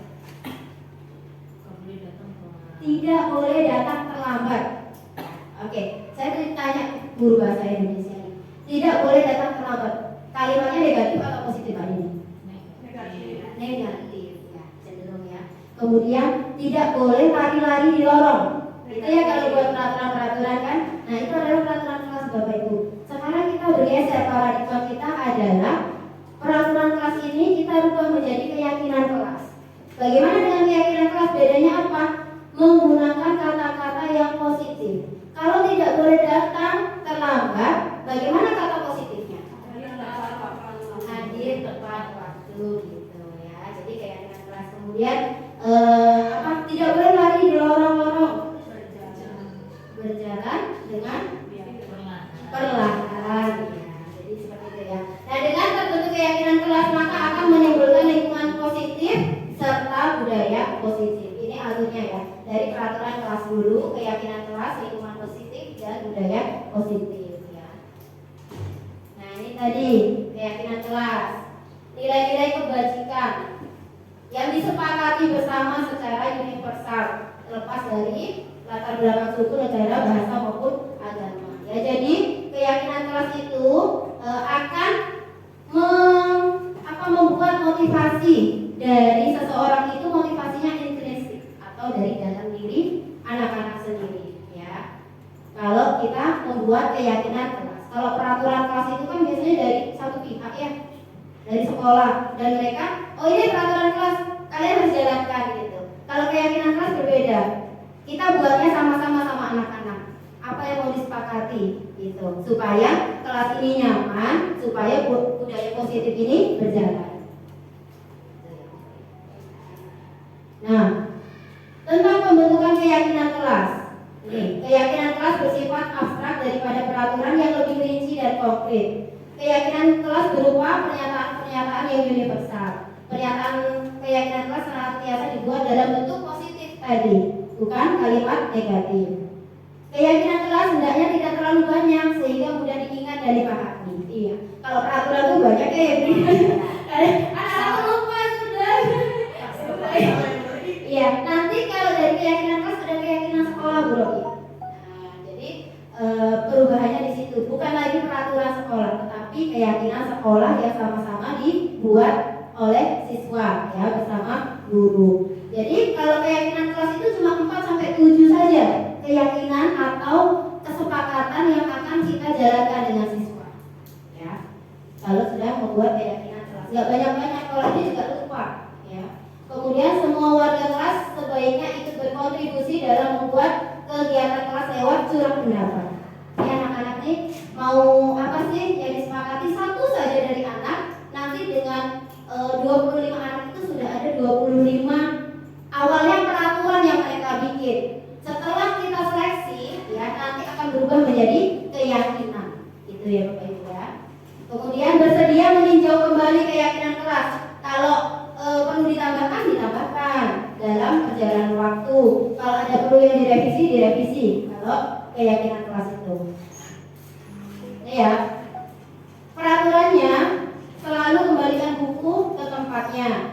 S1: Tidak boleh datang terlambat. Oke, saya tanya guru bahasa Indonesia ini. Tidak boleh datang terlambat. Kalimatnya negatif atau positif Pak ini? Negatif ya, cenderung ya. Kemudian tidak boleh lari-lari di lorong. Itu ya kalau buat peraturan-peraturan kan. Nah, itu adalah peraturan kelas Bapak Ibu. Sekarang kita bergeser, paradigma kita adalah peraturan kelas ini kita rubah menjadi keyakinan kelas. Bagaimana dengan keyakinan kelas? Bedanya apa? Menggunakan kata-kata yang positif. Kalau tidak boleh datang terlambat, bagaimana kata positifnya? Hadir tepat waktu gitu ya. Jadi keyakinan kelas. Kemudian tidak boleh lari di lorong-lorong. Berjalan dengan perlahan ya. Jadi seperti itu ya. Nah, dengan terbentuk keyakinan kelas maka akan menimbulkan lingkungan positif serta budaya positif. Ini alurnya ya. Dari peraturan kelas dulu, keyakinan kelas, lingkungan positif dan budaya positif ya. Nah, ini tadi keyakinan kelas. Nilai-nilai kebajikan yang disepakati bersama secara universal, terlepas dari latar belakang suku, negara, bahasa maupun agama. Ya, jadi keyakinan kelas itu akan membuat motivasi dari seseorang itu motivasinya intrinsik atau dari dalam diri anak-anak sendiri. Ya, kalau kita membuat keyakinan kelas, kalau peraturan kelas itu kan biasanya dari satu pihak ya, dari sekolah, dan mereka, oh ini peraturan kelas, kalian harus jalankan gitu. Kalau keyakinan kelas berbeda. Kita buatnya sama-sama sama anak-anak. Apa yang mau disepakati gitu, supaya kelas ini nyaman, supaya budaya positif ini berjalan. Nah, tentang pembentukan keyakinan kelas. Keyakinan kelas bersifat abstrak daripada peraturan yang lebih rinci dan konkret. Keyakinan kelas berupa pernyataan-pernyataan yang universal. Pernyataan keyakinan kelas senantiasa dibuat dalam bentuk positif tadi, bukan kalimat negatif. Keyakinan kelas hendaknya tidak terlalu terlalu banyak sehingga mudah diingat dan dipahami. Iya. Kalau peraturan itu banyak ya. Anak-anak lupa sudah. Iya. Nanti kalau dari keyakinan kelas ada keyakinan sekolah, Bu Rocky. Nah, jadi perubahannya di situ bukan lagi peraturan sekolah, tetapi keyakinan sekolah yang sama-sama dibuat oleh siswa ya bersama guru. Jadi kalau keyakinan kelas itu cuma 4 sampai 7 saja keyakinan atau kesepakatan yang akan kita jalankan dengan siswa. Ya. Kalau sudah membuat keyakinan kelas, nggak banyak-banyak, kalau ini juga lupa. Ya. Kemudian semua warga kelas sebaiknya ikut berkontribusi dalam membuat kegiatan kelas lewat curah pendapat. Ini anak-anak nih mau apa sih yang disepakati, satu saja dari anak, nanti dengan 25 anak itu sudah ada 25 awalnya peraturan yang mereka bikin. Setelah kita seleksi ya nanti akan berubah menjadi keyakinan. Itu ya Bapak Ibu ya. Kemudian bersedia meninjau kembali keyakinan kelas. Kalau perlu ditambahkan dalam perjalanan waktu. Kalau ada perlu yang direvisi. Kalau keyakinan kelas itu. Ini ya. Peraturannya selalu kembalikan buku ke tempatnya.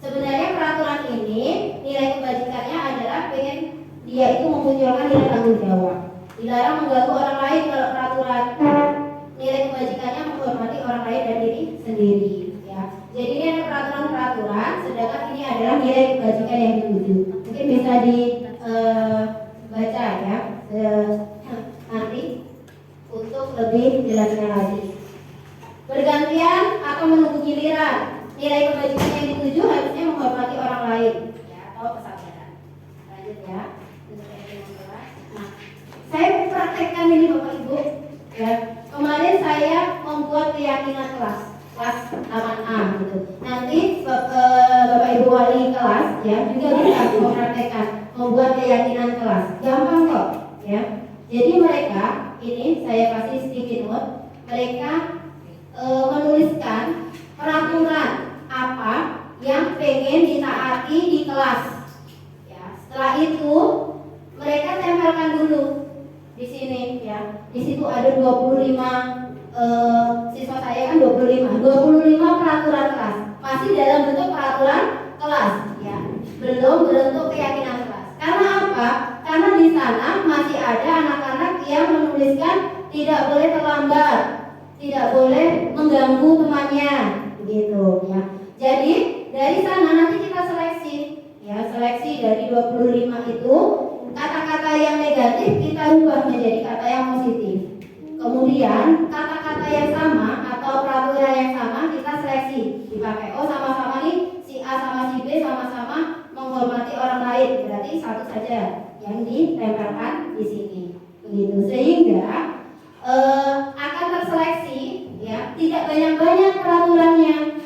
S1: Sebenarnya peraturan ini nilai kebajikannya adalah pengen dia itu memunculkan nilai tanggung jawab. Dilarang mengganggu orang lain kalau peraturan. Nilai kebajikannya menghormati orang lain dan diri sendiri. Ya. Jadi ini ada peraturan-peraturan, sedangkan ini adalah nilai kebajikan yang dituju. Mungkin bisa dibaca ya nanti untuk lebih jelasnya lagi. Bergantian atau menunggu giliran. Nilai kebajikan yang dituju harusnya menghormati orang lain ya, atau kesabaran. Lanjut ya. Nah, saya praktekkan ini Bapak Ibu ya. Kemarin saya membuat keyakinan kelas 8A gitu. Nanti Bapak Ibu wali kelas ya juga bisa mempraktekkan membuat keyakinan kelas. Gampang kok ya. Jadi mereka ini saya kasih sticky note, mereka menuliskan peraturan apa yang pengen ditaati di kelas. Ya, setelah itu mereka tempelkan dulu di sini ya. Di situ ada 25 siswa saya kan 25 peraturan kelas. Masih dalam bentuk peraturan kelas ya. Belum berbentuk keyakinan kelas. Karena apa? Karena di sana masih ada anak-anak yang menuliskan tidak boleh terlambat, tidak boleh mengganggu temannya, begitu ya. Jadi dari sana nanti kita seleksi, ya seleksi dari 25 itu kata-kata yang negatif kita ubah menjadi kata yang positif. Kemudian kata-kata yang sama atau peraturan yang sama kita seleksi dipakai. Oh sama-sama nih si A sama si B sama-sama menghormati orang lain, berarti satu saja yang ditempelkan di sini, begitu sehingga akan terseleksi ya, tidak banyak-banyak peraturannya,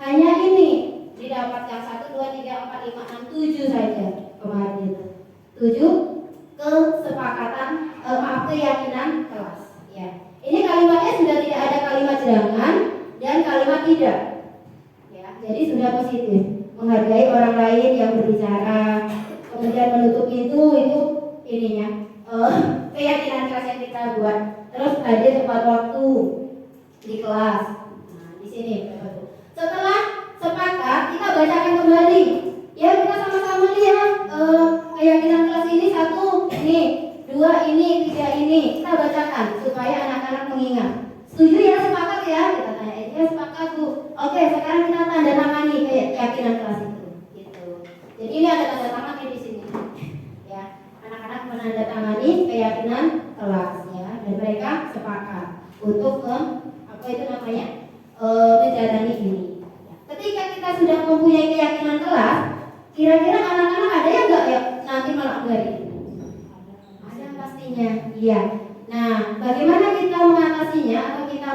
S1: hanya ini didapatkan 1, 2, 3, 4, 5, 6, 7 saja kemarin itu 7 kesepakatan keyakinan kelas ya. Ini kalimatnya sudah tidak ada kalimat jangan dan kalimat tidak ya, jadi sudah positif, menghargai orang lain yang berbicara, kemudian menutup pintu itu ininya keyakinan kelas yang kita buat. Terus hadir tepat waktu di kelas. Nah, di sini. Setelah sepakat, kita bacakan kembali. Ya, kita sama-sama lihat keyakinan kelas ini 1 ini, 2 ini, 3 ini. Kita bacakan supaya anak-anak mengingat. Setuju ya, sepakat ya? Kita tanya, ya sepakat Bu. Oke, sekarang kita tanda tangani keyakinan kelas itu. Gitu. Jadi ini ada tanda tangan di sini. Ya, anak-anak menandatangani keyakinan kelas ya, dan mereka sepakat untuk menjalani ini. Ketika kita sudah mempunyai keyakinan kelas, kira-kira anak-anak ada yang enggak ya nanti melanggar itu? Ada pastinya, iya. Nah, bagaimana kita mengatasinya atau kita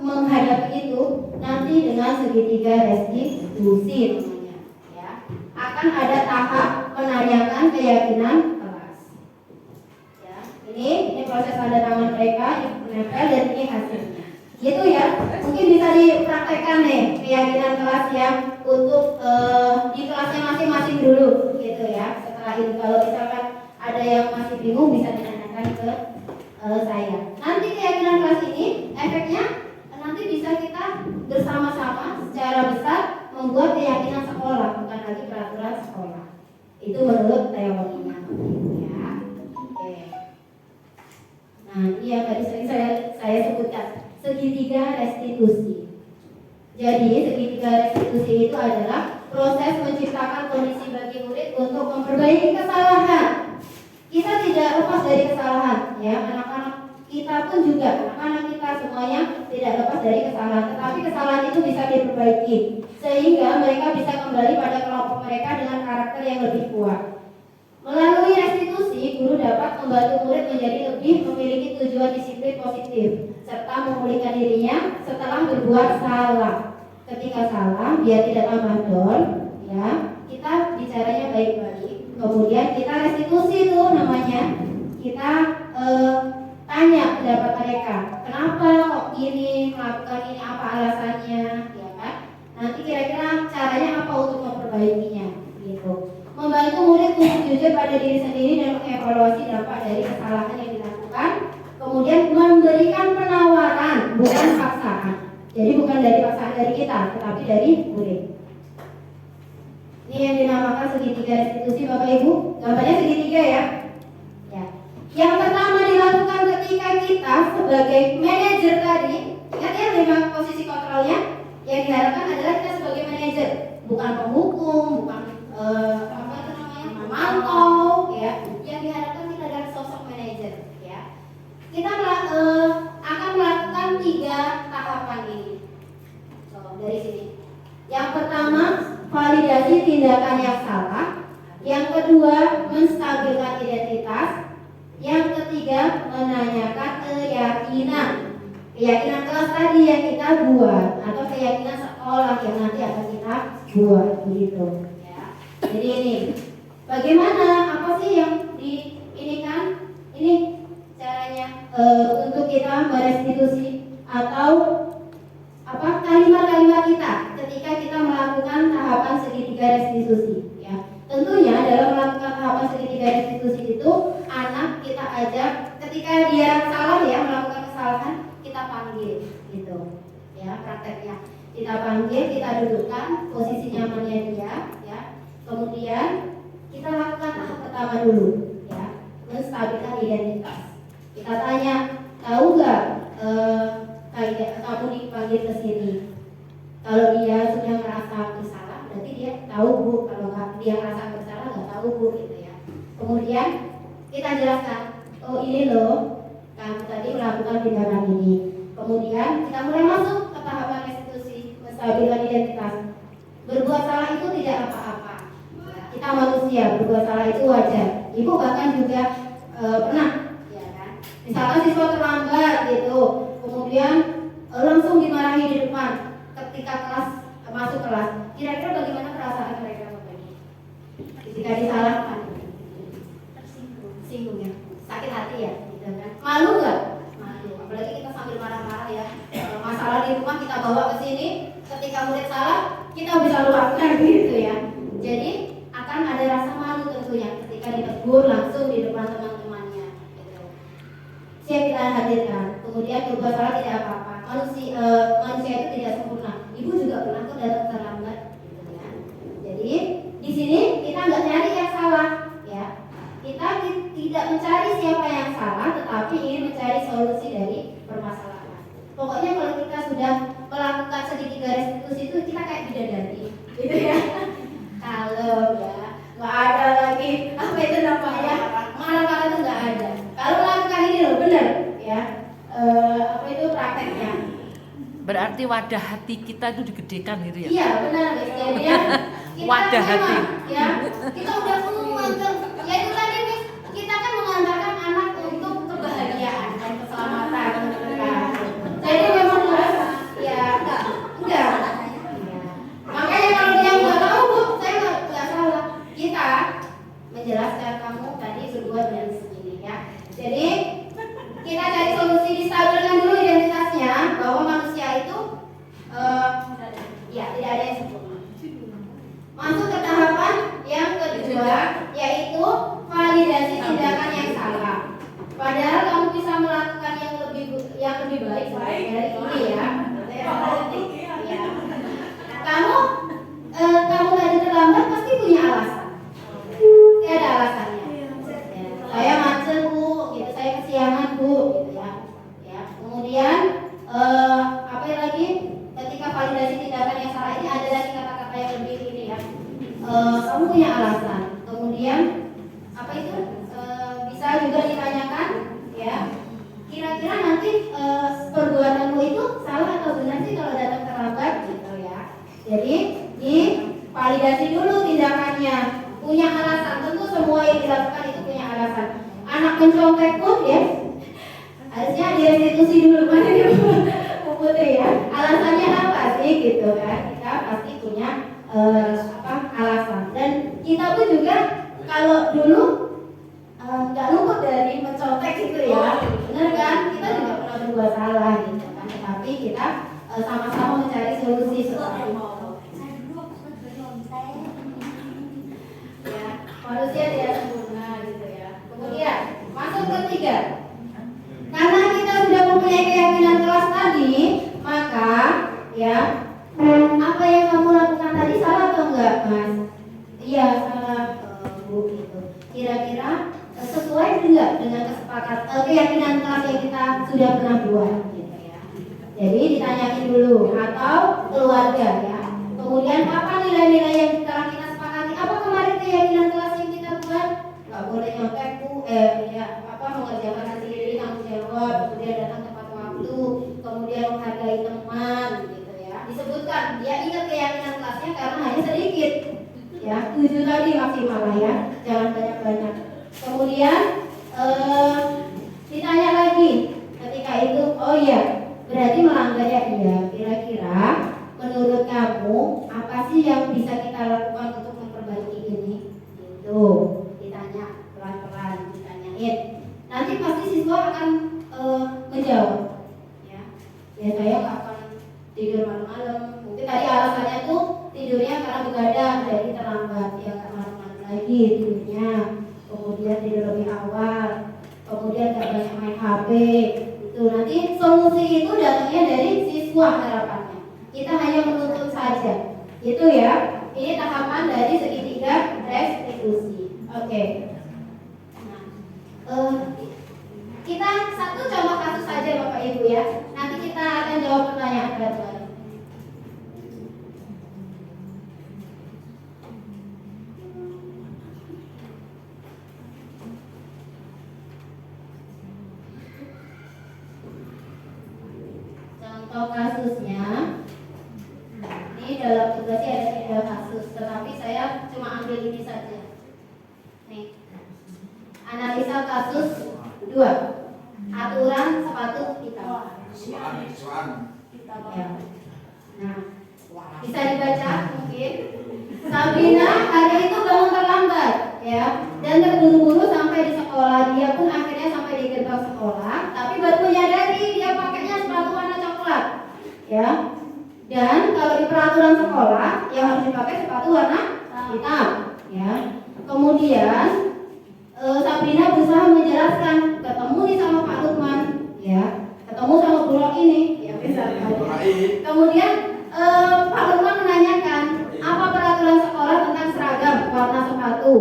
S1: menghadapi itu? Nanti dengan segitiga restitusi namanya. Ya, akan ada tahap menanyakan keyakinan kelas. Ya, ini proses tanda tangan mereka yang menempel dan ini hasilnya. Gitu ya, mungkin bisa dipraktekkan nih keyakinan kelas yang untuk di kelasnya masing-masing dulu, gitu ya. Setelah itu kalau misalkan ada yang masih bingung bisa ditanyakan ke ini efeknya nanti bisa kita bersama-sama secara besar membuat keyakinan sekolah, bukan lagi peraturan sekolah. Itu menurut teorinya, ya. Oke. Nah, ini yang tadi sering saya sebutkan, segitiga restitusi. Jadi segitiga restitusi itu adalah proses menciptakan kondisi bagi murid untuk memperbaiki kesalahan. Kita tidak lepas dari kesalahan, ya, anak-anak kita pun juga, anak-anak kita semuanya tidak lepas dari kesalahan. Tetapi kesalahan itu bisa diperbaiki sehingga mereka bisa kembali pada kelompok mereka dengan karakter yang lebih kuat. Melalui restitusi, guru dapat membantu murid menjadi lebih memiliki tujuan disiplin positif serta memulihkan dirinya setelah berbuat salah. Ketika salah, biar tidak tambah down, ya, kita bicaranya baik-baik. Kemudian kita restitusi itu namanya. Kita tanya pendapat mereka, kenapa kok gini, melakukan ini, apa alasannya, ya kan? Nanti kira-kira caranya apa untuk memperbaikinya, gitu. Membantu murid untuk jujur pada diri sendiri dan mengevaluasi dampak dari kesalahan yang dilakukan. Kemudian memberikan penawaran, bukan paksaan. Jadi bukan dari paksaan dari kita, tetapi dari murid. Ini yang dinamakan segitiga restitusi, Bapak Ibu. Gambarnya segitiga, ya. Ya. Yang pertama dilakukan ketika kita sebagai manajer tadi, ingat ya 5 posisi kontrolnya. Yang diharapkan adalah kita sebagai manajer, bukan penghukum, bukan apa itu namanya, memantau, ya. Yang diharapkan kita adalah sosok manajer, ya. Kita akan melakukan 3 tahapan ini. So, dari sini. Yang pertama, validasi tindakan yang salah. Yang kedua, menstabilkan identitas. Yang ketiga, menanyakan keyakinan. Keyakinan kelas tadi yang kita buat, atau keyakinan sekolah yang nanti akan kita buat, begitu. Ya. Jadi ini, bagaimana? Apa sih yang ini kan? Ini caranya untuk kita merestitusi atau apa kalimat-kalimat kita ketika kita melakukan tahapan segitiga restitusi, ya. Tentunya dalam melakukan tahapan segitiga restitusi itu anak kita ajak ketika dia salah, ya, melakukan kesalahan, kita panggil, gitu, ya, prakteknya kita panggil, kita dudukkan posisi nyamannya dia, ya. Kemudian kita lakukan tahap pertama dulu, ya, menstabilkan identitas. Kita tanya, tahu nggak kamu dipanggil ke sini? Kalau dia sudah merasa bersalah, berarti dia tahu, Bu. Kalau dia merasa bersalah, nggak tahu, Bu, gitu, ya. Kemudian kita jelaskan, oh ini loh, kamu tadi melakukan tindakan ini. Kemudian kita mulai masuk ke tahapan restitusi, menstabilkan identitas. Berbuat salah itu tidak apa-apa. Kita manusia, berbuat salah itu wajar. Ibu bahkan juga pernah, ya kan? Misalkan siswa terlambat gitu, kemudian langsung dimarahi di depan ketika kelas masuk kelas. Kira-kira bagaimana perasaan mereka, Bapak Ibu? Ketika disalahkan, tersinggung, ya, sakit hati, ya, gitu kan? Malu nggak? Malu. Apalagi kita sambil marah-marah, ya. Masalah di rumah kita bawa ke sini, ketika murid salah kita bisa luapkan, gitu, ya. Jadi akan ada rasa malu tentunya ketika ditegur langsung di depan teman-temannya, gitu. Siap kita hadirkan. Kemudian berbuat salah tidak apa-apa. Manusia itu tidak sempurna. Ibu juga pernah kok datang terlambat, gitu, ya. Jadi di sini kita nggak nyari yang salah, ya. Kita tidak mencari siapa yang salah, tetapi ingin mencari solusi dari permasalahan. Pokoknya kalau kita sudah melakukan segitiga restitusi itu kita kayak bidadari, gitu, ya. Kalau ya nggak ada lagi apa itu namanya marah-marah itu nggak ada. Kalau melakukan ini loh, benar, ya. Apa itu prakteknya?
S6: Berarti wadah hati kita itu digedekan gitu ya?
S1: Iya, benar, guys. Jadi ya, kita
S6: Wadah
S1: memang,
S6: hati.
S1: ya, kita udah mengantar, ya itu tadi, guys. Kita kan mengantarkan anak untuk kebahagiaan dan keselamatan mereka. Jadi memang harus, ya, enggak. Ya. Makanya kalau dia nggak tahu, Bu, saya nggak salah. Kita menjelaskan kamu tadi berbuat dari segini, ya. Jadi kita cari solusi, distabilkan dulu identitasnya bahwa manusia itu ya tidak ada yang sempurna. Masuk ke tahapan yang kedua, biar kamu bisa melakukan yang lebih baik dari ini ya. Ya. Kamu tadi terlambat pasti punya alasan. Pasti ada alasannya. Ya, saya macet bu, gitu. Saya kesiangan bu, gitu ya. Ya. Kemudian apa lagi? Ketika validasi tindakan yang salah ini ada lagi kata-kata yang lebih ini ya. Kamu punya alasan. Kemudian apa itu? Bisa juga ditanyakan, ya. Kira-kira nanti perbuatanmu itu salah atau benar sih kalau datang terlambat, gitu ya. Jadi divalidasi dulu tindakannya. Punya alasan. Tentu semua yang dilakukan itu punya alasan. Anak mencontek pun ya harusnya direstitusi dulu mana dia Putri ya. Alasannya apa sih gitu kan? Kita pasti punya alasan. Dan kita pun juga kalau dulu nggak luput dari mencontek gitu ya, bener kan? Kita juga pernah berbuat salah gitu kan, tapi kita sama-sama mencari solusi setelah itu. Ya, manusia tidak sempurna gitu ya. Kemudian masuk ketiga, karena kita sudah mempunyai keyakinan keras tadi, maka ya apa yang kamu lakukan tadi salah atau enggak, Mas? Iya salah, Bu gitu. Kira-kira sesuai enggak dengan kesepakatan keyakinan kelas yang kita sudah pernah buat gitu ya. Jadi ditanyain dulu atau keluarga ya. Kemudian apa nilai-nilai yang telah kita sepakati? Apa kemarin keyakinan kelas yang kita buat? Enggak boleh nyontek bu, mengerjakan hasil diri tanggung jawab, kemudian datang tepat waktu, kemudian menghargai teman gitu ya. Disebutkan dia ingat keyakinan kelasnya karena hanya sedikit ya, 7 tadi maksimal lah ya, jangan banyak-banyak. Kemudian ditanya lagi ketika itu, oh iya berarti melanggar ya, iya. Kira-kira menurut kamu apa sih yang bisa kita lakukan untuk memperbaiki ini? Itu ditanya pelan-pelan, ditanyain. Nanti pasti siswa akan menjawab. Ya saya nggak akan tidur malam-malam. Mungkin tadi alasannya tuh tidurnya karena begadang jadi terlambat, ya nggak malam-malam lagi tidurnya. Kemudian tidur lebih awal, kemudian gak banyak main HP. Itu nanti solusi itu datangnya dari siswa harapannya. Kita hanya menuntut saja. Itu ya. Ini tahapan dari segitiga restitusi. Oke. Nah, kita satu contoh kasus saja Bapak Ibu ya. Nanti kita akan jawab pertanyaan bareng-bareng. Contoh kasusnya, ini dalam tugasnya ada 3 kasus, tetapi saya cuma ambil ini saja. Nih, analisa kasus 2, aturan sepatu hitam. Ya. Nah, bisa dibaca mungkin. Sabrina hari itu bangun terlambat, ya, dan terburu-buru sampai di sekolah. Dia pun akhirnya sampai di gerbang sekolah, tapi baru menyadari dia pakainya sepatu warna coklat, ya. Dan kalau di peraturan sekolah yang harus dipakai sepatu warna hitam, ya. Kemudian Sabrina berusaha menjelaskan, ketemu nih sama Pak Lukman, ya, ketemu sama bulog ini, ya misalnya. Kemudian Pak Lukman menanyakan, apa peraturan sekolah tentang seragam warna sepatu?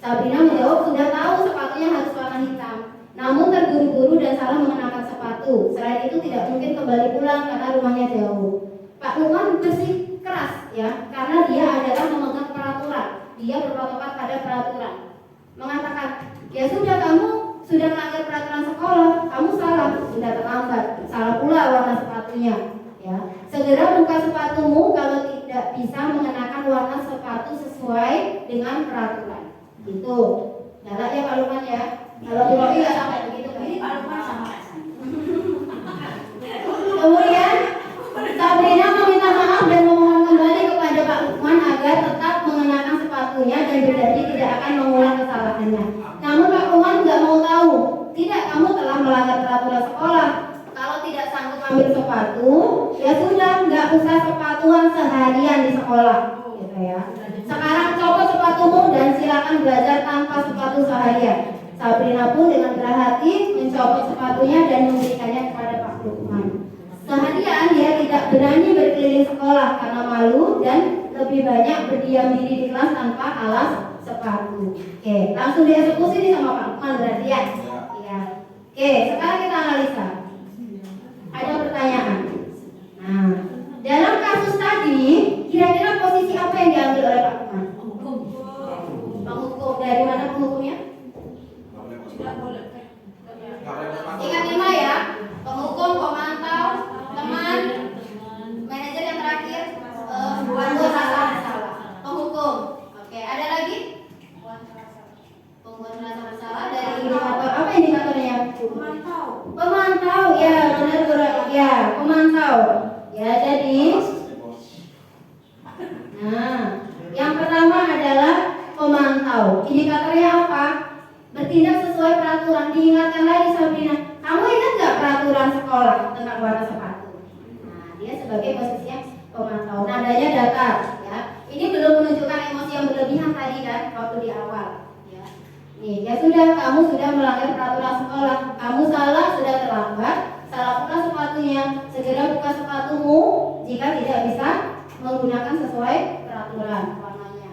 S1: Sabrina menjawab sudah tahu sepatunya harus warna hitam, namun terburu-buru dan salah mengenakan sepatu. Selain itu tidak mungkin kembali pulang karena rumahnya jauh. Pak Lukman bersih keras ya, karena dia adalah memegang peraturan. Dia berpatokan pada peraturan. Mengatakan, ya sudah kamu sudah melanggar peraturan sekolah, kamu salah, sudah terlambat, salah pula warna sepatunya. Ya, segera buka sepatumu kalau tidak bisa mengenakan warna sepatu sesuai dengan peraturan. Gitu. Galak ya Pak Lukman ya. Kalau di Rocky nggak sampai begitu. Ini Pak Lukman sama rasanya. Kemudian Sabrina meminta maaf dan memohon kembali kepada Pak Lukman agar tetap mengenakan sepatunya dan berjanji tidak akan mengulang kesalahannya. Namun Pak Lukman nggak mau tahu. Tidak, kamu telah melanggar peraturan sekolah. Kalau tidak sanggup ambil sepatu, ya sudah, nggak usah sepatuan seharian di sekolah, gitu ya. Sekarang copot sepatumu dan silakan belajar tanpa sepatu seharian. Sabrina pun dengan berat hati mencopot sepatunya dan memberikannya kepada Pak Lukman. Seharian dia tidak berani berkeliling sekolah karena malu dan lebih banyak berdiam diri di kelas tanpa alas sepatu. Oke, langsung dieksekusi nih sama Pak Lukman berarti ya? Iya. Oke, sekarang kita analisa. Ada pertanyaan. Nah, dalam kasus tadi, kira-kira posisi apa yang diambil oleh Pak Lukman? Penghukum. Dari mana penghukumnya? Ingat 5 ya. Penghukum, pemantau, teman, manajer yang terakhir, pembuat rasa bersalah. Penghukum. Oke, ada lagi? Pembuat rasa bersalah dari indikator apa indikatornya? Pemantau, ya benar ya, pemantau. Ya, jadi nah, yang pertama adalah pemantau. Indikatornya apa? Bertindak sesuai peraturan. Diingatkan lagi Sabrina, kamu ingat nggak peraturan sekolah tentang warna sepatu? Nah, dia sebagai posisinya pemantau. Nadanya datar, ya. Ini belum menunjukkan emosi yang berlebihan tadi kan, waktu di awal. Ya. Nih, ya sudah, kamu sudah melanggar peraturan sekolah. Kamu salah, sudah terlambat. Salah buka sepatunya. Segera buka sepatumu jika tidak bisa menggunakan sesuai peraturan warnanya.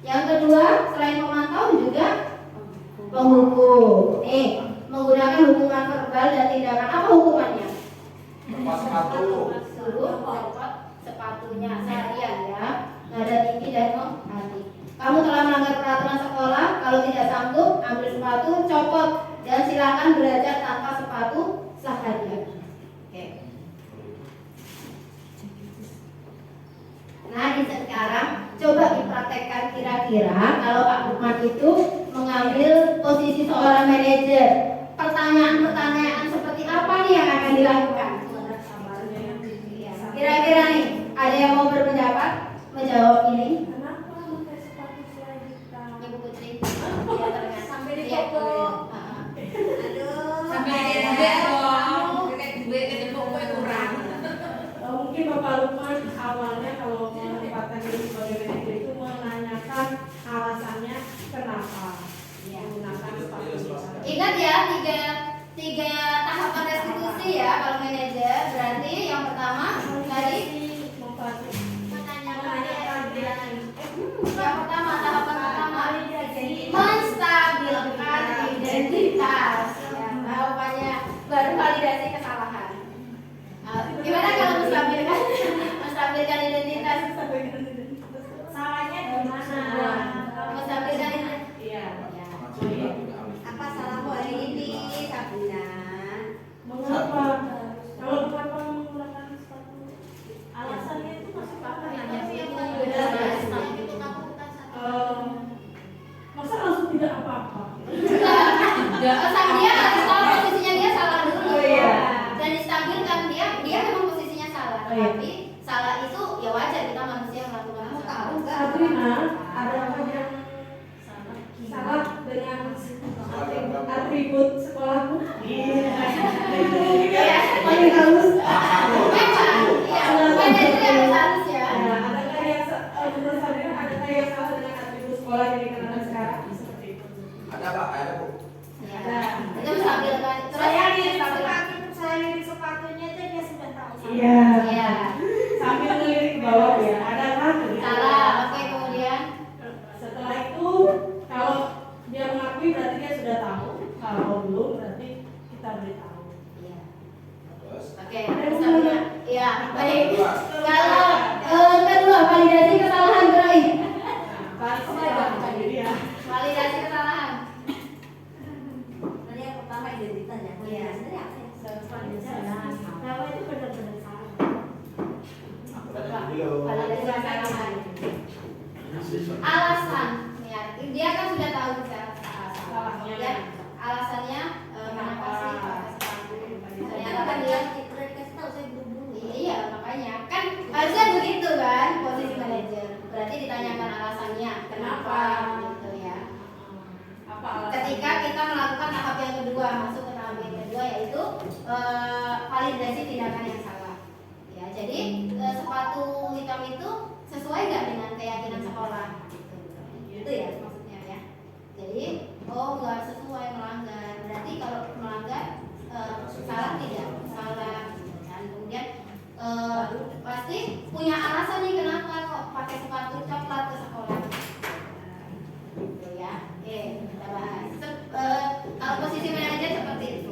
S1: Yang kedua, selain pemantau juga penghukum. Nih, menggunakan hukuman verbal dan tindakan. Apa hukumannya?
S4: Lepas sepatu.
S1: Suruh copot sepatunya seharian ya. Nada tinggi dan menghati. Kamu telah melanggar peraturan sekolah. Kalau tidak sanggup, ambil sepatu, copot dan silakan belajar tanpa sepatu seharian. Oke. Nah, di sekarang coba dipraktekkan kira-kira kalau Pak Lukman itu mengambil posisi seorang manajer, pertanyaan-pertanyaan seperti apa nih yang akan dilakukan? Kira-kira nih, ada yang mau berpendapat menjawab ini?
S5: Kenapa pakai sepatu selain hitam?
S1: Ibu Putri, ya ternyata
S5: Sampai di
S1: Iya,
S5: foto.
S1: boleh.
S5: Aduh.
S2: Sampai kayak duit dong. Kayak duit itu pokoknya kurang.
S5: Mungkin Bapak Lukman awalnya kalau menempatkan diri sebagai manajer itu menanyakan alasannya kenapa menggunakan sepatu hitam.
S1: Ingat ya, tiga tahapan restitusi ya kalau manajer. Berarti yang pertama tadi
S5: Menanyakan
S1: yang pertama tahapan pertama menstabilkan identitas. Ya, tahapannya baru validasi kesalahan. Gimana kalau menstabilkan identitas?
S5: salahnya di mana?
S1: Menstabilkan identitas.
S5: Iya.
S1: Ya.
S5: Apa salahmu hari ini, Sabrina? Mengapa? Kalau kenapa menggunakan sepatu? Alasannya itu masuk apa? Masa langsung tidak apa-apa?
S1: Dia harus tahu posisinya dia salah dulu.
S5: Oh, iya.
S1: Dan distabilkan dia memang posisinya salah.
S5: Oh, iya.
S1: Tapi salah itu ya wajar, kita manusia melakukan kesalahan.
S5: Sabrina, ada apa yang salah dengan atribut sekolahmu?
S1: Iya.
S5: Paling halus.
S1: Manajer yang harus ya.
S5: Adakah yang menurut Sabrina adakah yang salah dengan atribut sekolah yang dikenakan sekarang? Seperti itu.
S4: Ada Pak, ada Bu.
S1: Ya. Itu menstabilkan. Terus
S5: Saya
S2: Saya di sepatunya aja dia sudah tahu.
S5: Iya.
S1: Iya.
S5: Sambil ngelirik ke bawah ya. Adakah?
S1: Salah. Oke, kemudian
S5: Setelah itu kalau dia mengakui berarti dia sudah tahu. Kalau belum berarti kita beritahu.
S1: iya.
S4: Terus.
S1: Oke, misalnya, ya, baik. Kalau kedua validasi kesalahan berakhir.
S5: Ya.
S1: Validasi kesalahan.
S2: Tadi yang pertama identitas ya.
S1: Iya.
S2: Sebenarnya apa ya?
S5: Kalau itu benar-benar salah.
S4: Aku tanya dulu.
S1: Validasi kesalahan. Alasan, ya, dia kan sudah tahu bisa alasannya. Ya, alasannya kenapa sih pakai sepatu? Ternyata kan dia
S2: Udah dikasih tahu saya belum.
S1: iya, makanya kan harusnya begitu kan posisi manajer. Berarti ditanyakan alasannya kenapa gitu ya.
S5: Apa alasan?
S1: Ketika kita melakukan tahap yang kedua, masuk ke tahap yang kedua yaitu validasi tindakan yang salah. Ya, jadi sepatu hitam itu sesuai nggak dengan keyakinan sekolah? Gitu ya maksudnya ya. Jadi Oh, nggak sesuai, melanggar. Berarti kalau melanggar salah tidak? Salah. Dan kemudian pasti punya alasan nih kenapa kok pakai sepatu coklat ke sekolah. Gitu ya. Oke, kita bahas. Kalau posisi manajer seperti itu.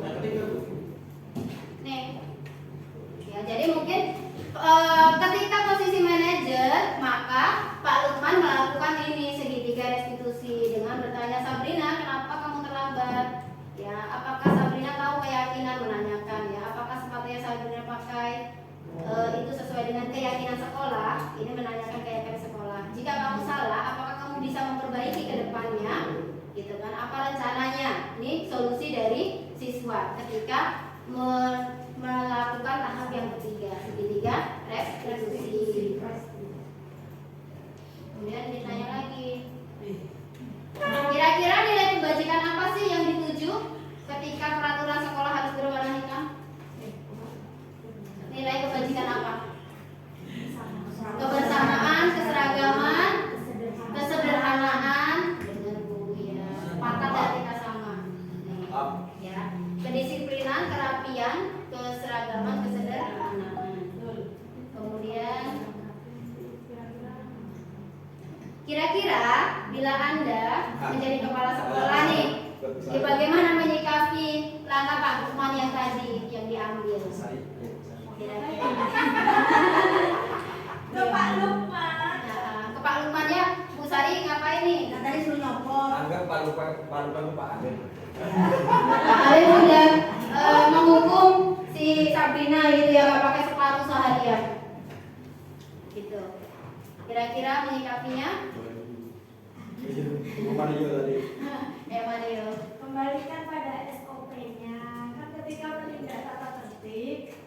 S1: Nih. Ya, jadi mungkin ketika posisi manajer, maka Pak Lukman melakukan ini segitiga restitusi dengan bertanya, Sabrina, kenapa kamu terlambat? Ya, apakah Sabrina tahu keyakinan, menanyakan ya, apakah sepatu yang Sabrina pakai itu sesuai dengan keyakinan sekolah? Ini menanyakan keyakinan sekolah. Jika kamu salah, apakah kamu bisa memperbaiki ke depannya? Gitu kan? Apa rencananya? Ini solusi dari siswa ketika melakukan tahap yang ketiga, segitiga restitusi. Kemudian ditanya lagi, kira-kira nilai kebajikan apa sih yang dituju ketika peraturan sekolah harus berwarna hitam? Nilai kebajikan apa? Kebersamaan, keseragaman, kesederhanaan, benar Bu ya. Sepakat dan kita sama. Ya, kedisiplinan, kerapian, keseragaman, kesederhanaan. Kemudian kira-kira bila Anda menjadi kepala sekolah nih, bagaimana menyikapi langkah Pak Lukman yang tadi yang diambil? Kira-kira.
S2: Ke Pak Lukman.
S1: Nah, ke Pak Lukmannya Bu Sari ngapain nih?
S2: Tadi suruh nyopot.
S4: Anggap Pak Lukman itu Pak Aden.
S1: Kalian sudah menghukum si Sabrina gitu ya, nggak pakai sepatu seharian. Gitu. Kira-kira menyikapinya?
S4: Mario tadi.
S1: Mario.
S7: Kembalikan pada SOP-nya. Kan ketika menindak tata tertib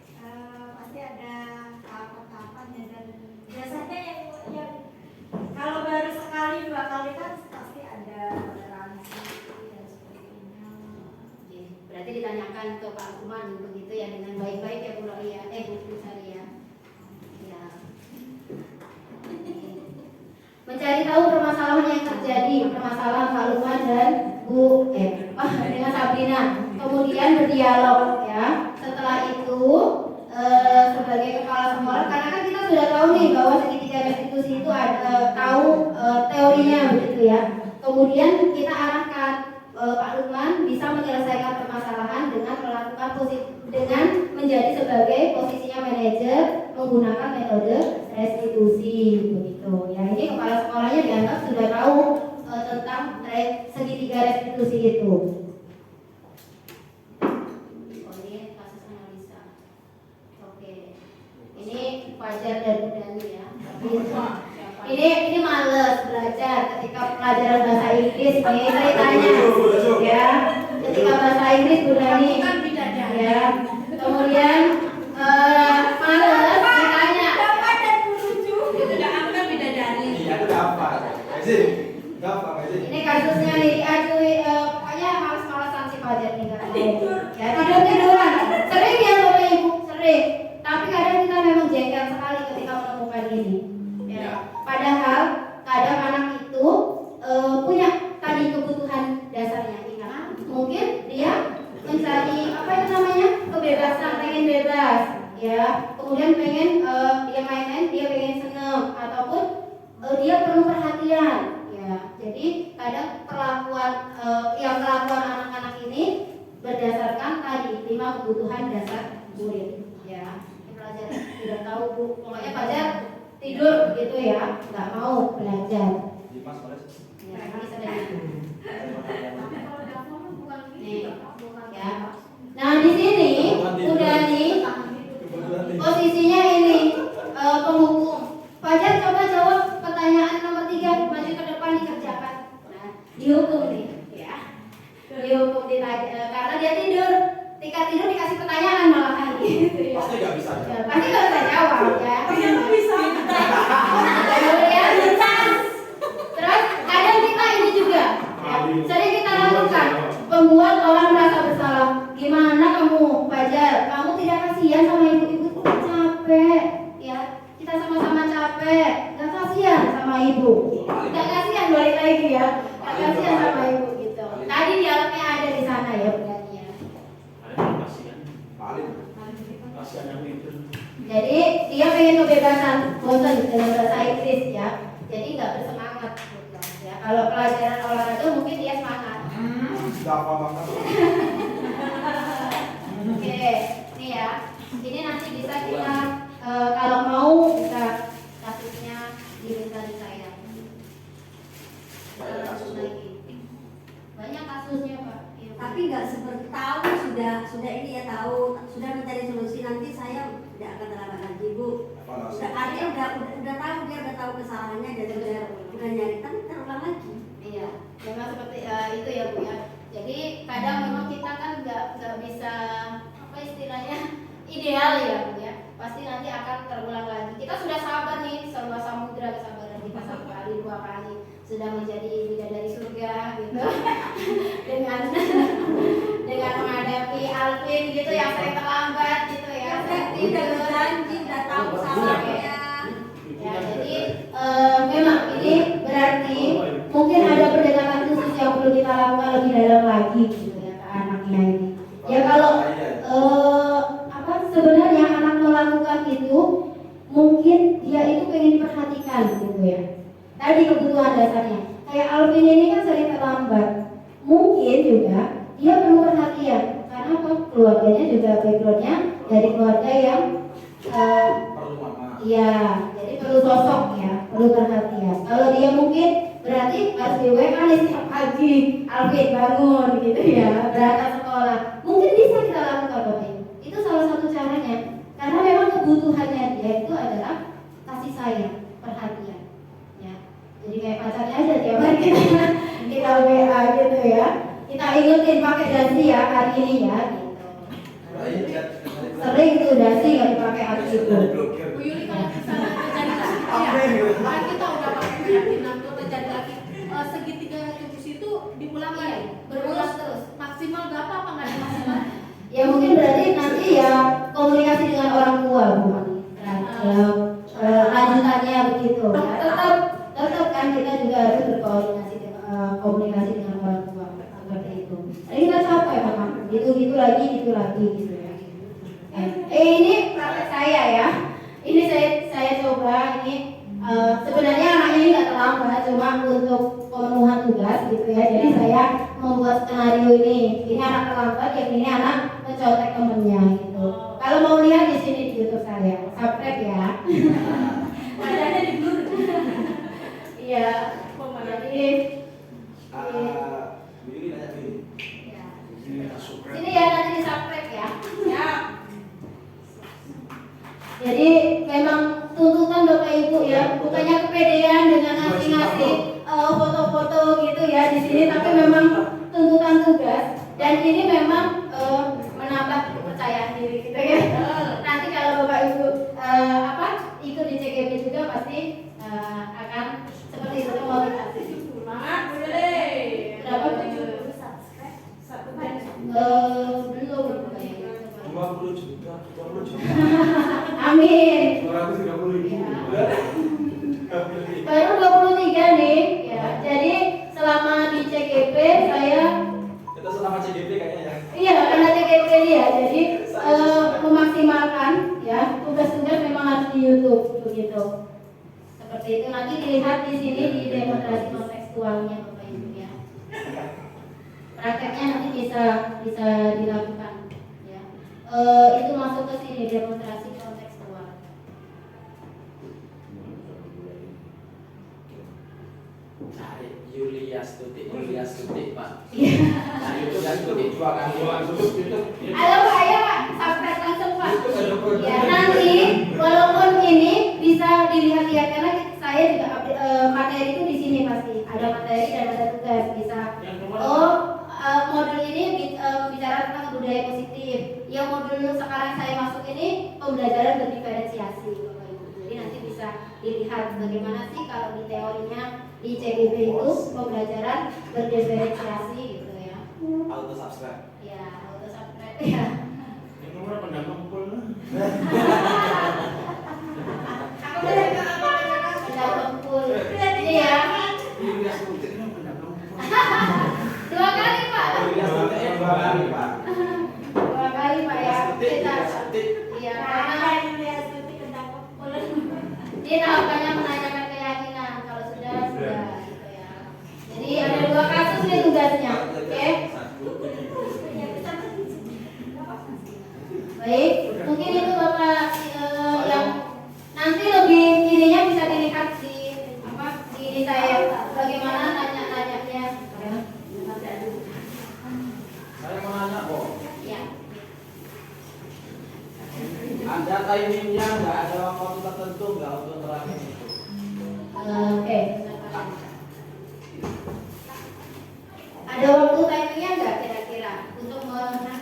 S7: pasti ada tahapan-tahapannya, dan biasanya yang kalau baru sekali dua kali kan pasti ada toleransi dan sebagainya.
S1: Berarti ditanyakan ke Pak Lukman begitu ya, dengan baik-baik ya Bu Rolia, Bu Sari ya. Ya. Mencari tahu permasalahan yang terjadi, permasalahan Pak Lukman dan dengan Sabrina. Kemudian berdialog ya. Setelah itu sebagai kepala sekolah, karena kan kita sudah tahu nih bahwa segitiga restitusi itu ada tahu teorinya begitu ya. Kemudian kita arahkan Pak Lukman bisa menyelesaikan permasalahan dengan melakukan dengan menjadi sebagai posisinya manajer menggunakan metode restitusi begitu ya. Ini kepala sekolahnya dianggap sudah tahu tentang segitiga restitusi itu. Oh, ini kasus analisa. Oke. Ini Fajar dan Udani ya. Ini males belajar ketika pelajaran bahasa Inggris nih ceritanya ya. Ketika bahasa Inggris Udani ya. Kemudian males ditanya.
S2: Itu udah angkat bidadari.
S4: Iya, itu apa? Sih. Gampang aja.
S1: Ini kasusnya nih diajui pokoknya males-malesan si Fajar nih kan. Ya tidur-tiduran. Sering ya Bapak Ibu, sering. Tapi kadang kita memang jengkel sekali ketika menemukan ini. Ya. Padahal kadang anak itu punya tadi kebutuhan dasarnya, ingat. Mungkin dia mencari apa itu namanya kebebasan, pengen bebas, ya. Kemudian pengen dia main-main, dia pengen seneng, ataupun dia perlu perhatian, ya. Jadi kadang perlakuan anak-anak ini berdasarkan tadi 5 kebutuhan dasar murid, ya. Pelajar tidak tahu Bu, pokoknya Fajar tidur gitu ya, nggak mau belajar.
S4: Dimas boleh.
S1: Ya, ini sudah. Nih, ya. Nah di sini udah nih posisinya ini penghukum. Fajar coba jawab pertanyaan nomor 3, maju ke depan dikerjakan. Nah dihukum nih, ya. Dihukum karena dia tidur. Ketika tidur dikasih pertanyaan malahan gitu ya.
S4: Pasti nggak bisa.
S1: Ya, pasti nggak bisa jawab ya.
S2: Ternyata bisa.
S1: Kemudian terus kadang kita ini juga ya, sering kita lakukan membuat orang merasa bersalah. Gimana kamu Fajar? Kamu tidak kasihan sama ibu-ibu tuh capek ya. Kita sama-sama capek. Gak kasihan sama ibu. Gak kasihan balik lagi ya. Gak kasihan sama ibu gitu. Tadi kebebasan bosan dengan bahasa Inggris ya, jadi nggak bersemangat gitu ya. Kalau pelajaran olahraga mungkin dia semangat.
S4: Gampang banget.
S1: Oke, ini ya, ini nanti bisa kita kalau mau bisa kasusnya diminta di saya.
S4: Banyak kasus, Bu.
S1: Lagi. Banyak kasusnya Pak. Iya.
S8: Tapi nggak seperti tahu sudah ini ya, tahu sudah mencari solusi, nanti saya tidak akan terlambat lagi Bu.
S4: Evaluasi.
S8: Artinya udah tahu, dia udah tahu kesalahannya dan udah nyari, tapi terulang lagi.
S1: Iya, memang seperti itu ya Bu ya. Jadi kadang memang kita kan nggak bisa apa istilahnya ideal ya Bu ya. Pasti nanti akan terulang lagi. Kita sudah sabar nih, sebuah samudra kesabaran kita 1 kali 2 kali sudah menjadi bidadari surga gitu dengan menghadapi Alvin gitu yang sering terlambat gitu ya.
S8: Dia udah berjanji, udah tahu salahnya.
S1: Ya, jadi memang ini berarti mungkin ada pendekatan khusus yang perlu kita lakukan lebih dalam lagi gitu ya ke anaknya ini. Ya kalau apa sebenarnya anak melakukan itu mungkin dia itu pengen diperhatikan gitu ya. Tadi kebutuhan dasarnya. Kayak Alvin ini kan sering terlambat. Mungkin juga dia perlu perhatian karena apa? Keluarganya juga backgroundnya dari keluarga yang
S4: Perlu mama.
S1: iya, jadi perlu sosok ya, perlu perhatian. Kalau dia mungkin berarti harus di WA nih setiap pagi, Alvin bangun gitu ya, berangkat sekolah. Mungkin bisa kita lakukan Bapak Ibu. Itu salah satu caranya. Karena memang kebutuhannya dia itu adalah kasih sayang, perhatian. Ya. Jadi kayak pacarnya aja tiap hari kita WA gitu ya. Kita ingetin pakai dasi ya hari ini ya gitu. Sering itu dasi nggak dipakai hari itu.
S2: Bu Yuli kalau misalnya terjadi lagi ya, kita udah pakai keyakinan tuh terjadi lagi segitiga lurus itu diulang lagi,
S1: Berulang terus.
S2: maksimal berapa apa nggak ada maksimal?
S1: Ya mungkin berarti nanti ya komunikasi dengan orang tua Bu. Lanjutannya begitu ya. Tetap kan kita juga harus berkoordinasi komunikasi dengan orang tua seperti itu. Jadi kita capek Mama. Gitu lagi gitu ya. Ini praktek saya ya. Ini saya coba ini sebenarnya anaknya ini nggak terlambat, cuma untuk pemenuhan tugas gitu ya. Jadi saya membuat skenario ini. Ini anak terlambat, yang ini anak mencontek temennya gitu. Kalau mau lihat di sini di YouTube saya, subscribe ya.
S2: Wajahnya di blur.
S1: Iya. Jadi
S4: Bu Yuli nanya gini.
S1: ya.
S4: Ini subscribe.
S1: Sini ya nanti di subscribe ya. Ya. Jadi memang tuntutan Bapak Ibu ya, bukannya kepedean dengan ngasih foto-foto gitu ya di sini, tapi memang tuntutan tugas dan ini memang menambah kepercayaan diri gitu ya. Nanti kalau Bapak Ibu ikut di CGP juga pasti akan seperti itu motivasi.
S5: Semangat Bu Yuli.
S1: Berapa Bu?
S7: 70 subscribe.
S1: Belum kayaknya.
S4: 20 juta.
S1: Amin.
S4: 230 ribu.
S1: Baru 23 nih ya. Jadi selama di CGP saya
S4: Kita selama CGP kayaknya ya.
S1: iya karena CGP ya. Jadi memaksimalkan ya tugas-tugas memang harus di YouTube begitu. Seperti itu nanti dilihat di sini di demonstrasi kontekstualnya Bapak Ibu ya. Prakteknya nanti bisa dilakukan ya. Itu masuk ke sini demonstrasi kontekstual.
S9: Cari Yulia Stuti Pak.
S1: Iya.
S9: Cari Yulia Stuti 2 kali.
S1: Halo Pak, ayo Pak, subscribe langsung Pak. Ya nanti walaupun ini bisa dilihat-lihat karena saya juga materi itu di sini pasti ada materi dan ada tugas bisa. Modul ini bicara tentang budaya positif. Yang modul sekarang saya masuk ini pembelajaran berdiferensiasi Bapak Ibu. Jadi nanti bisa dilihat bagaimana sih kalau di teorinya di CGP itu pembelajaran berdiferensiasi gitu ya.
S4: Auto subscribe.
S1: Ya, auto subscribe ya.
S9: Ini nomor pendamping kumpul.
S1: Aku udah kumpul. Ini ya.
S9: Yulia Stuti ini pendamping kumpul.
S1: 2 kali Pak.
S4: Yulia Stuti 2 kali Pak.
S1: 2 kali Pak ya. Kita. Iya.
S7: Nah, Yulia Stuti kendang kumpul.
S1: Ini tahapannya menanyakan keyakinan. Kalau sudah gitu ya. Jadi ada 2 kasus nih tugasnya. Oke. Baik, mungkin itu Bapak yang nanti lebih ininya bisa dilihat di di saya bagaimana nanya-nanyanya.
S9: Saya mau nanya kok.
S1: Ya.
S9: Ada timingnya nggak, ada waktu tertentu nggak untuk terakhir itu?
S1: Oke. Ada waktu timingnya nggak kira-kira untuk menentukan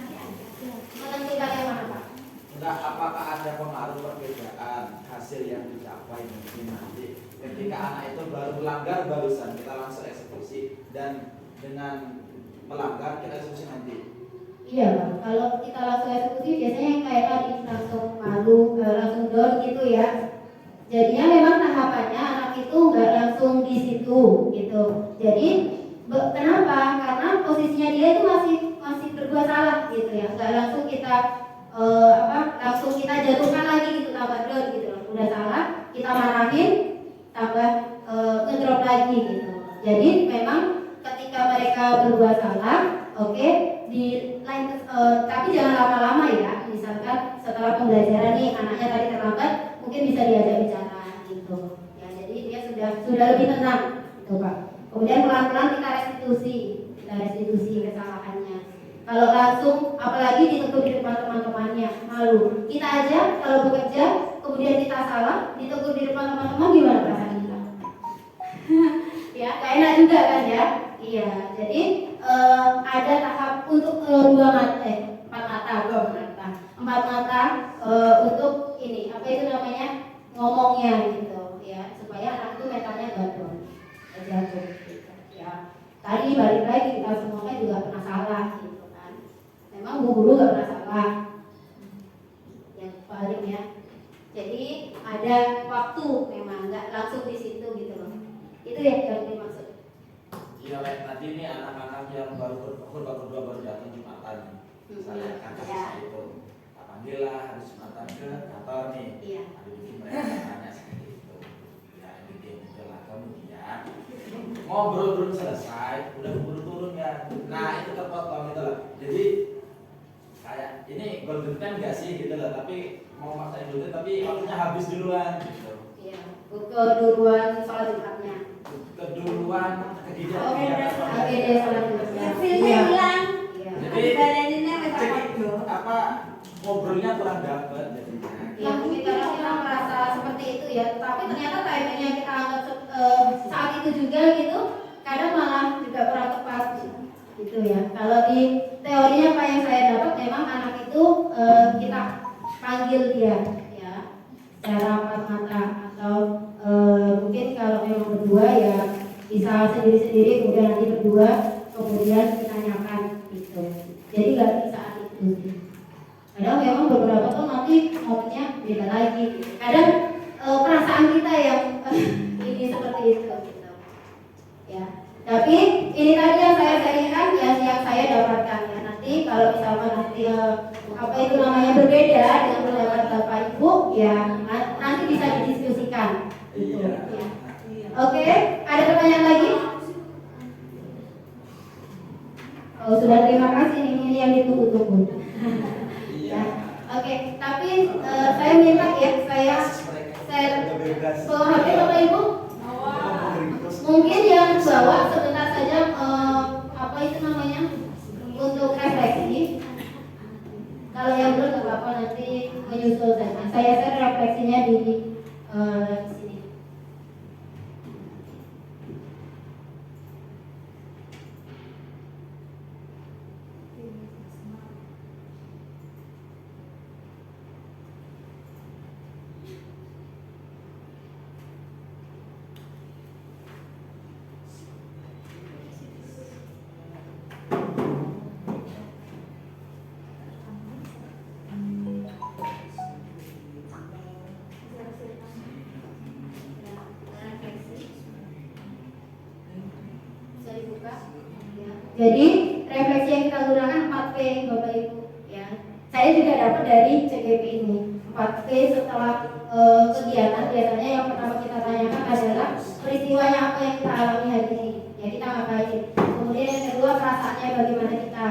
S1: yang mana Pak?
S9: Enggak, apakah ada pengaruh perbedaan hasil yang dicapai mungkin nanti ketika anak itu baru melanggar barusan kita langsung eksekusi dan dengan melanggar kita eksekusi nanti?
S1: Iya Pak, kalau kita langsung eksekusi biasanya yang kayak tadi langsung malu, langsung down gitu ya. Jadinya memang tahapannya anak itu nggak langsung di situ gitu. Jadi kenapa? Karena posisinya dia itu masih berbuat salah gitu ya. Nggak langsung kita langsung kita jatuhkan lagi gitu, tambah down gitu loh. Udah salah, kita marahin, tambah ngedrop lagi gitu. Jadi memang ketika mereka berbuat salah, oke, di lain tapi jangan lama-lama ya. Misalkan setelah pembelajaran nih anaknya tadi terlambat, mungkin bisa diajak bicara gitu. Ya, jadi dia sudah lebih tenang gitu Pak. Kemudian pelan-pelan kita restitusi kesalahannya. Kalau langsung apalagi ditegur di depan teman-temannya, malu. Kita aja kalau bekerja kemudian kita salah, ditegur di depan teman-teman, gimana perasaan kita? Ya, gak enak juga kan ya? Iya, jadi ada tahap untuk 4 mata untuk ini apa itu namanya ngomongnya gitu ya, supaya anak itu mentalnya jatuh gitu ya. Tadi balik lagi kita semuanya juga pernah salah gitu kan, memang bu guru gak pernah salah yang paling ya. Jadi ada waktu, memang nggak langsung di situ gitu loh. Itu yang dimaksud.
S9: Iya, tadi ini anak-anak yang baru berdua baru datang Jumatan. Saya akan kasih itu. Panggil lah harus Jumatan ke kantor nih.
S1: Iya.
S9: Ada bikin mereka tanya seperti itu. Ya, bikin itu lah. Kemudian ngobrol belum selesai, udah keburu turun kan. Nah, itu terpotong itu lah. Jadi kayak ini golden time nggak sih gitu lah. Tapi mau maksain dulu, tapi waktunya habis duluan gitu.
S1: Iya. Keduluan sholat Jumatnya.
S9: Keduluan kejadian.
S1: Oke deh sholat Jumatnya.
S8: Filmnya hilang.
S1: Iya.
S9: Jadi
S8: Dibandinginnya sama
S9: jadi apa ngobrolnya kurang dapet jadinya.
S1: Ya mungkin karena kita merasa seperti itu ya, tapi ternyata timingnya kita anggap saat itu juga gitu, kadang malah juga kurang tepat gitu ya. Kalau di teorinya apa yang saya dapat, memang anak itu kita panggil dia ya secara 4 mata atau mungkin kalau memang berdua ya bisa sendiri-sendiri, kemudian nanti berdua, kemudian ditanyakan gitu. Jadi nggak di saat itu sih. Kadang memang beberapa tuh nanti momennya beda lagi. Kadang perasaan kita yang ini seperti itu gitu. Ya. Tapi ini tadi yang saya sharingkan, yang saya dapatkan ya. Nanti kalau misalkan nanti apa itu namanya berbeda dengan pendapat Bapak Ibu, ya nanti bisa didiskusikan. Gitu. Ya. Oke, ada pertanyaan lagi? Oh, sudah, terima kasih, ini yang ditunggu-tunggu. Ya. Oke, tapi saya minta ya, saya share bawa HP Bapak Ibu. Mungkin yang bawa sebentar saja apa itu namanya untuk refleksi. Kalau yang belum nggak apa-apa, nanti menyusul saja. Saya share refleksinya di sini. Jadi refleksi yang kita gunakan 4P Bapak Ibu ya. Saya juga dapat dari CGP ini. 4P setelah kegiatan, biasanya yang pertama kita tanyakan adalah peristiwanya apa yang kita alami hari ini, ya kita ngapain. Kemudian yang kedua, perasaannya bagaimana kita.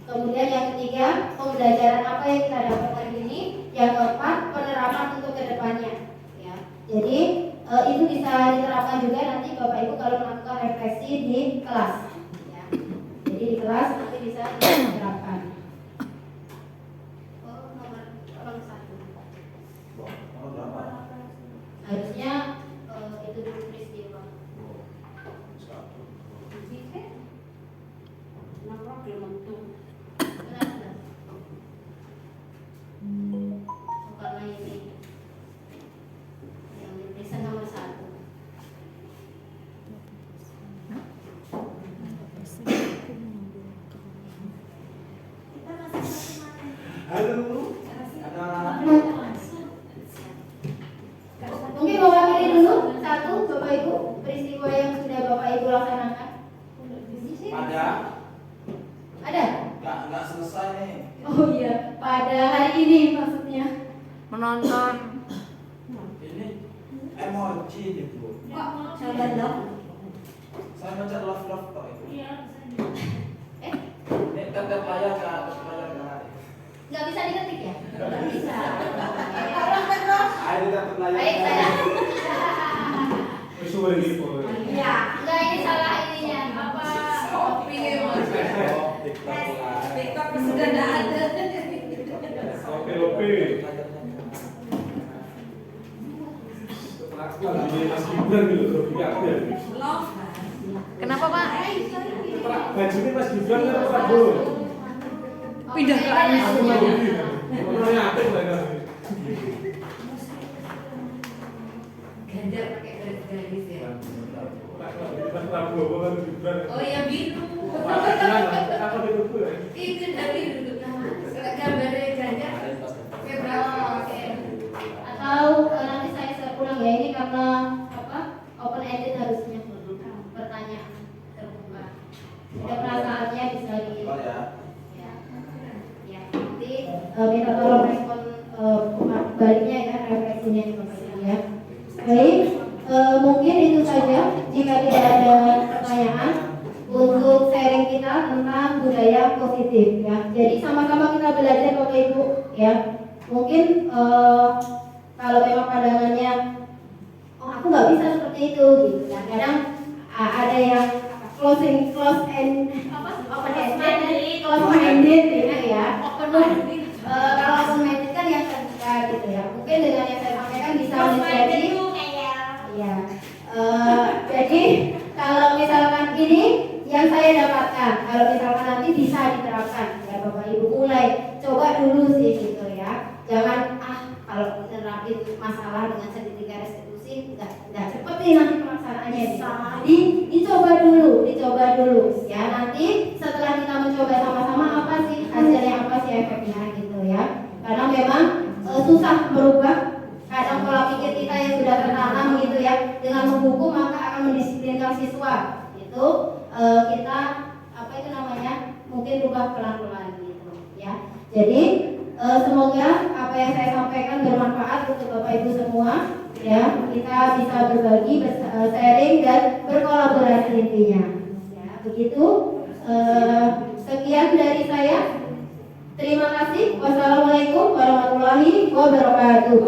S1: Kemudian yang ketiga, pembelajaran apa yang kita dapat hari ini. Yang keempat, penerapan untuk kedepannya. Ya. Jadi itu bisa diterapkan juga nanti Bapak Ibu kalau melakukan refleksi di kelas. Ya. Jadi di kelas nanti bisa diterapkan. Oh, nomor 1.
S9: Nomor berapa?
S1: Harusnya itu dulu peristiwa.
S8: Kenapa belum untuk?
S1: Benar. Karena ini yang diperiksa nomor 1.
S7: Kita masih materi.
S4: Halo. Ada
S1: Mungkin mewakili dulu satu Bapak Ibu peristiwa yang sudah Bapak Ibu laksanakan. Ada?
S9: Nggak selesai nih.
S1: Oh iya, pada hari ini maksudnya.
S6: Menonton.
S9: Ini emoji gitu.
S8: Coba dong.
S9: Saya baca love kok itu.
S3: Iya,
S1: Eh,
S9: Ini tetap layar nggak?
S1: nggak bisa diketik ya? Nggak bisa.
S4: Ayo kita berlayar.
S1: Baik saya.
S7: Iya.
S1: Enggak, ini salah ininya. Apa?
S8: TikTok sudah tidak ada. Love.
S6: Kenapa Pak?
S10: Bajunya Mas Gibran kan Pak Bu.
S6: Pindah ke Anies.
S10: Orangnya aktif lah kan.
S8: Ganjar pakai garis ya.
S10: Mas Prabowo kan Gibran.
S8: Oh ya biru.
S10: Apa itu ya?
S8: Itu dari dulu gambarnya Ganjar.
S1: Oke. Atau nanti saya share ulang ya, ini karena apa? Open ended harusnya. Pertanyaan terbuka. Ada perasaannya bisa di
S9: Oh ya.
S1: ya. Ya, nanti minta tolong respon baliknya ya, refleksinya ya Bapak Ibu ya. Baik, mungkin itu saja. Jika tidak ada pertanyaan untuk sharing kita tentang budaya positif ya. Jadi sama-sama kita belajar Bapak Ibu ya. Mungkin kalau memang pandangannya oh aku nggak bisa seperti itu gitu ya. Kadang ada yang close minded gitu ya. Kalau open minded kan yang terbuka gitu ya. Mungkin dengan yang saya sampaikan bisa menjadi ya. Jadi kalau misalkan ini yang saya dapatkan, kalau misalkan nanti bisa diterapkan ya Bapak Ibu, mulai coba dulu sih gitu ya. Jangan kalau nerapin masalah dengan sertifikat restitusi nggak cepet nih nanti pelaksanaannya bisa. Dicoba dulu ya. Nanti setelah kita mencoba sama-sama apa sih hasilnya, apa sih efeknya gitu ya. Karena memang susah merubah kadang pola pikir kita yang sudah tertanam gitu ya. Dengan menghukum maka akan mendisiplinkan siswa itu kita apa itu namanya mungkin rubah pelan-pelan gitu ya. Jadi semoga apa yang saya sampaikan bermanfaat untuk Bapak Ibu semua ya. Kita bisa berbagi, sharing dan berkolaborasi intinya ya. Begitu sekian dari saya. Terima kasih. Wassalamualaikum warahmatullahi wabarakatuh.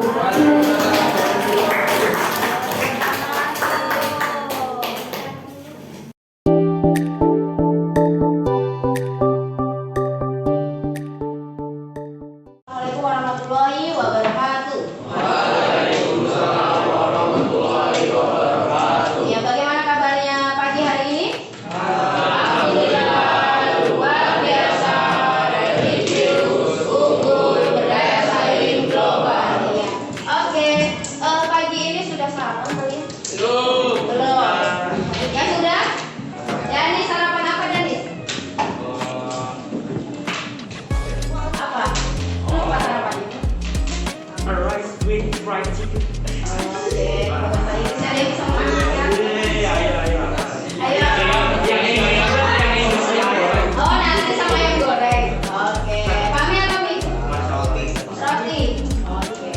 S1: Assalamualaikum warahmatullahi wabarakatuh. Waalaikumsalam warahmatullahi wabarakatuh. Ya, bagaimana kabarnya pagi hari ini? Alhamdulillah, luar biasa, religius, unggul, berdaya saing global. Ya. Oke, pagi ini sudah sarapan kalian? Belum. Ya sudah? Jadi sarapan apa Danis? Apa? Lupa sarapannya.
S10: Rice with fried chicken.
S1: Oke, kalau saya bisa deh semangat ya. Ayo. Oh, nasi sama yang goreng. Oke. Pami atau mie? Roti. Oke.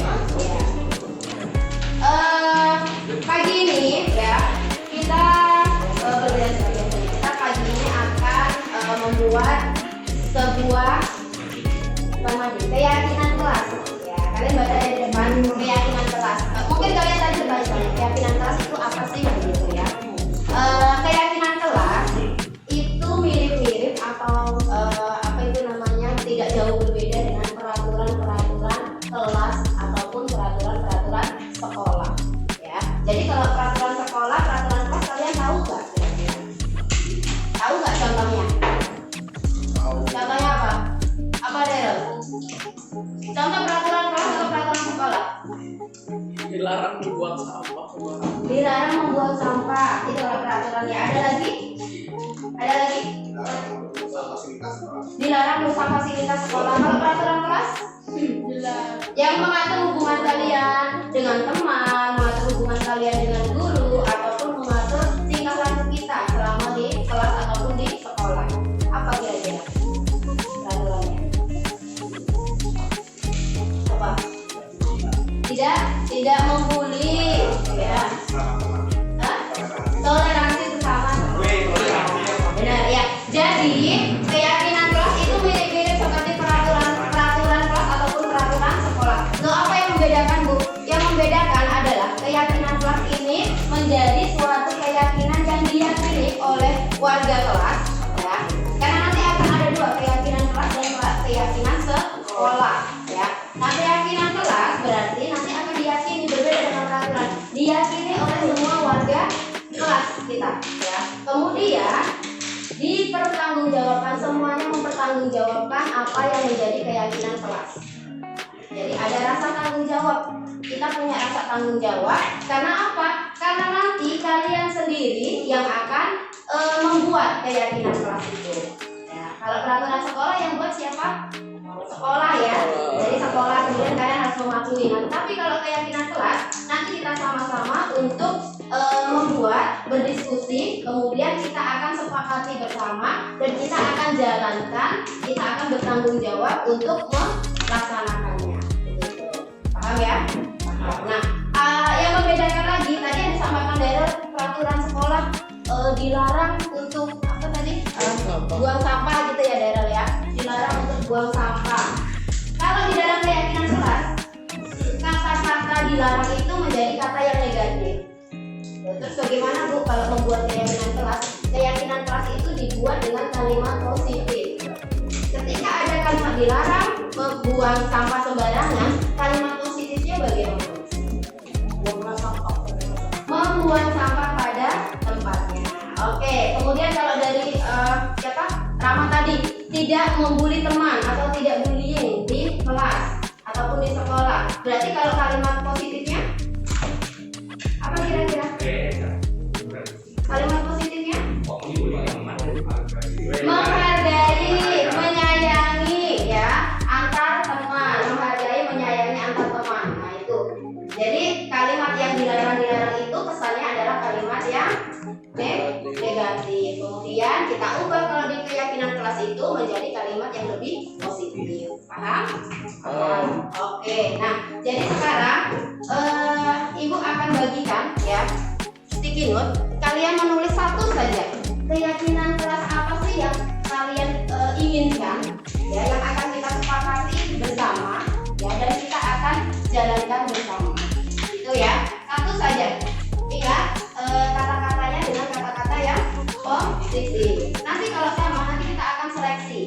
S1: keyakinan kelas. Ya, kalian baca di depan keyakinan kelas. Mungkin kalian tadi bertanya keyakinan kelas itu apa sih gitu ya? Keyakinan kelas itu mirip-mirip atau apa itu namanya tidak jauh berbeda dengan peraturan-peraturan kelas ataupun peraturan-peraturan sekolah. Ya, jadi kalau peraturan sekolah, peraturan kelas kalian tahu nggak? Tahu nggak contohnya? Contohnya apa? Apa Daryl? Contoh peraturan kelas atau peraturan sekolah?
S10: Dilarang membuang sampah.
S1: Dilarang membuang sampah. Itu peraturannya. Ada lagi? Ada lagi? Dilarang merusak fasilitas sekolah. Kalau peraturan kelas? Yang mengatur hubungan kalian dengan teman, mengatur hubungan kalian dengan guru, ataupun mengatur tingkah laku kita selama di kelas ataupun di sekolah. Apa kira-kira peraturannya? Apa? Tidak membuli, ya. Toleransi sesama. Benar ya. Jadi keyakinan kelas itu mirip-mirip seperti peraturan kelas ataupun peraturan sekolah. Loh, apa yang membedakan, Bu? Yang membedakan adalah keyakinan kelas ini menjadi suatu keyakinan yang diyakini oleh warga kelas, ya. Karena nanti akan ada dua, keyakinan kelas dan keyakinan sekolah, ya. Nah, keyakinan kelas berarti nanti akan diyakini, berbeda dengan peraturan, diyakini oleh semua warga kelas kita, ya. Kemudian dipertanggungjawabkan, semuanya mempertanggungjawabkan apa yang menjadi keyakinan kelas. Jadi ada rasa tanggung jawab. Kita punya rasa tanggung jawab karena apa? Karena nanti kalian sendiri yang akan membuat keyakinan kelas itu. Ya, kalau peraturan sekolah yang buat siapa? Sekolah ya. Jadi sekolah, kemudian kalian harus mematuhi. Nah, tapi kalau keyakinan kelas nanti kita sama-sama untuk membuat, berdiskusi, kemudian kita akan sepakati bersama dan kita akan jalankan, kita akan bertanggung jawab untuk melaksanakannya. Paham ya? Nah, yang membedakan lagi tadi yang disampaikan dari peraturan sekolah dilarang untuk apa tadi? Buang sampah gitu ya Daryl ya. Dilarang untuk buang sampah. Kalau di dalam keyakinan kelas, kata-kata dilarang itu menjadi kata yang negatif. Terus bagaimana Bu kalau membuat keyakinan kelas? Keyakinan kelas itu dibuat dengan kalimat positif. Ketika ada kalimat dilarang membuang sampah sembarangan, kalimat positifnya bagaimana? Membuang sampah pada tempatnya. Oke, kemudian kalau dari siapa? Rama tadi, tidak membuli teman atau tidak bullying di kelas ataupun di sekolah. Berarti kalau kalimat positifnya apa kira-kira? Kalimat positifnya? Menghargai, menyayangi ya, antar teman, menghargai, menyayangi antar teman. Nah, itu. Jadi kalimat yang dilarang itu kesannya adalah kalimat yang negatif. Kemudian kita ubah kalau di keyakinan kelas itu menjadi kalimat yang lebih positif. Paham? Paham. Oke. Nah, jadi sekarang Ibu akan bagikan ya sticky note. Kalian menulis satu saja. Keyakinan kelas apa sih yang kalian inginkan? Ya, yang akan kita sepakati bersama. Ya, dan kita akan jalankan bersama. Itu ya. Satu saja. Ingat kata-katanya dengan kata-kata yang positif. Nanti kalau sama nanti kita akan seleksi.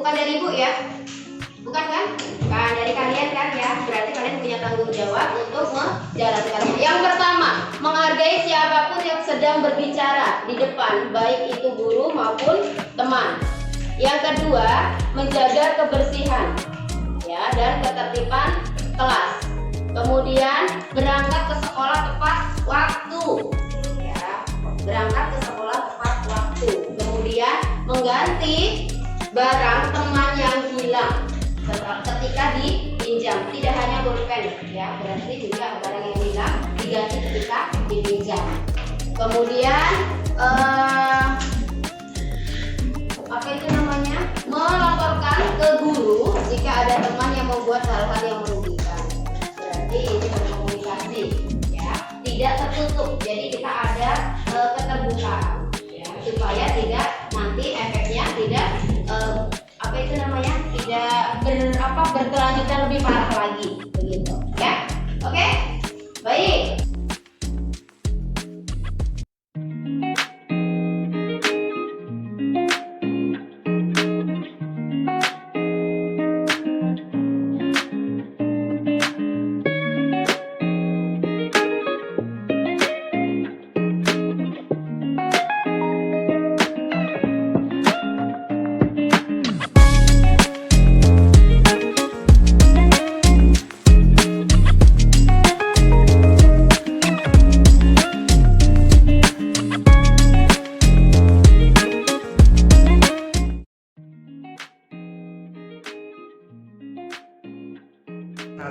S1: Bukan dari ibu ya? Bukan kan? Bukan dari kalian kan ya? Berarti kalian punya tanggung jawab untuk menjalankannya. Yang pertama, menghargai siapapun yang sedang berbicara di depan, baik itu guru maupun teman. Yang kedua, menjaga kebersihan ya dan ketertiban kelas. Kemudian berangkat ke sekolah tepat waktu ya. Berangkat ke sekolah tepat waktu. Kemudian mengganti barang teman yang hilang ketika dipinjam, tidak hanya pulpen ya, berarti juga barang yang hilang diganti ketika dipinjam. Kemudian apa itu namanya, melaporkan ke guru jika ada teman yang membuat hal-hal yang merugikan. Berarti ini berkomunikasi ya, tidak tertutup, jadi kita ada keterbukaan ya, supaya tidak nanti efeknya tidak apa itu namanya, tidak berkelanjutan lebih parah lagi begitu ya. Oke, baik.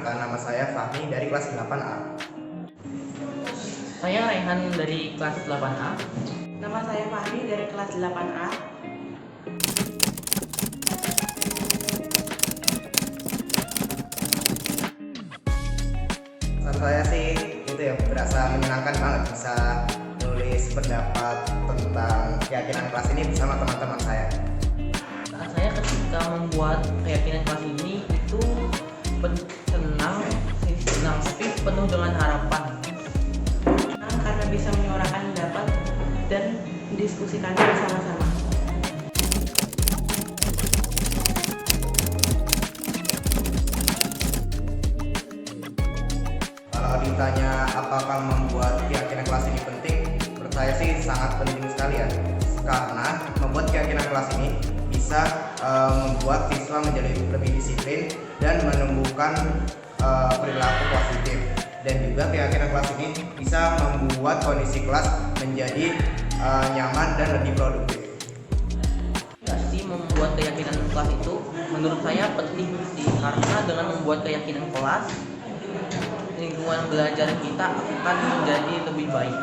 S11: Nama saya Fahmi dari kelas 8A.
S6: Saya Rehan dari kelas 8A.
S5: Nama saya Fahmi dari kelas 8A.
S11: Saya sih itu ya, berasa menyenangkan banget bisa nulis pendapat tentang keyakinan kelas ini bersama teman-teman saya.
S6: Saat saya ketika membuat keyakinan kelas ini itu senang tapi penuh dengan harapan.
S5: Karena bisa menyuarakan pendapat dan mendiskusikannya bersama-sama.
S11: Kalau ditanya apakah membuat keyakinan kelas ini penting, menurut saya sih sangat penting sekali ya. Karena membuat keyakinan kelas ini bisa membuat siswa menjadi lebih disiplin dan menumbuhkan perilaku positif. Dan juga keyakinan kelas ini bisa membuat kondisi kelas menjadi nyaman dan lebih produktif.
S6: Ya sih, membuat keyakinan kelas itu menurut saya penting sih, karena dengan membuat keyakinan kelas, lingkungan belajar kita akan menjadi lebih baik.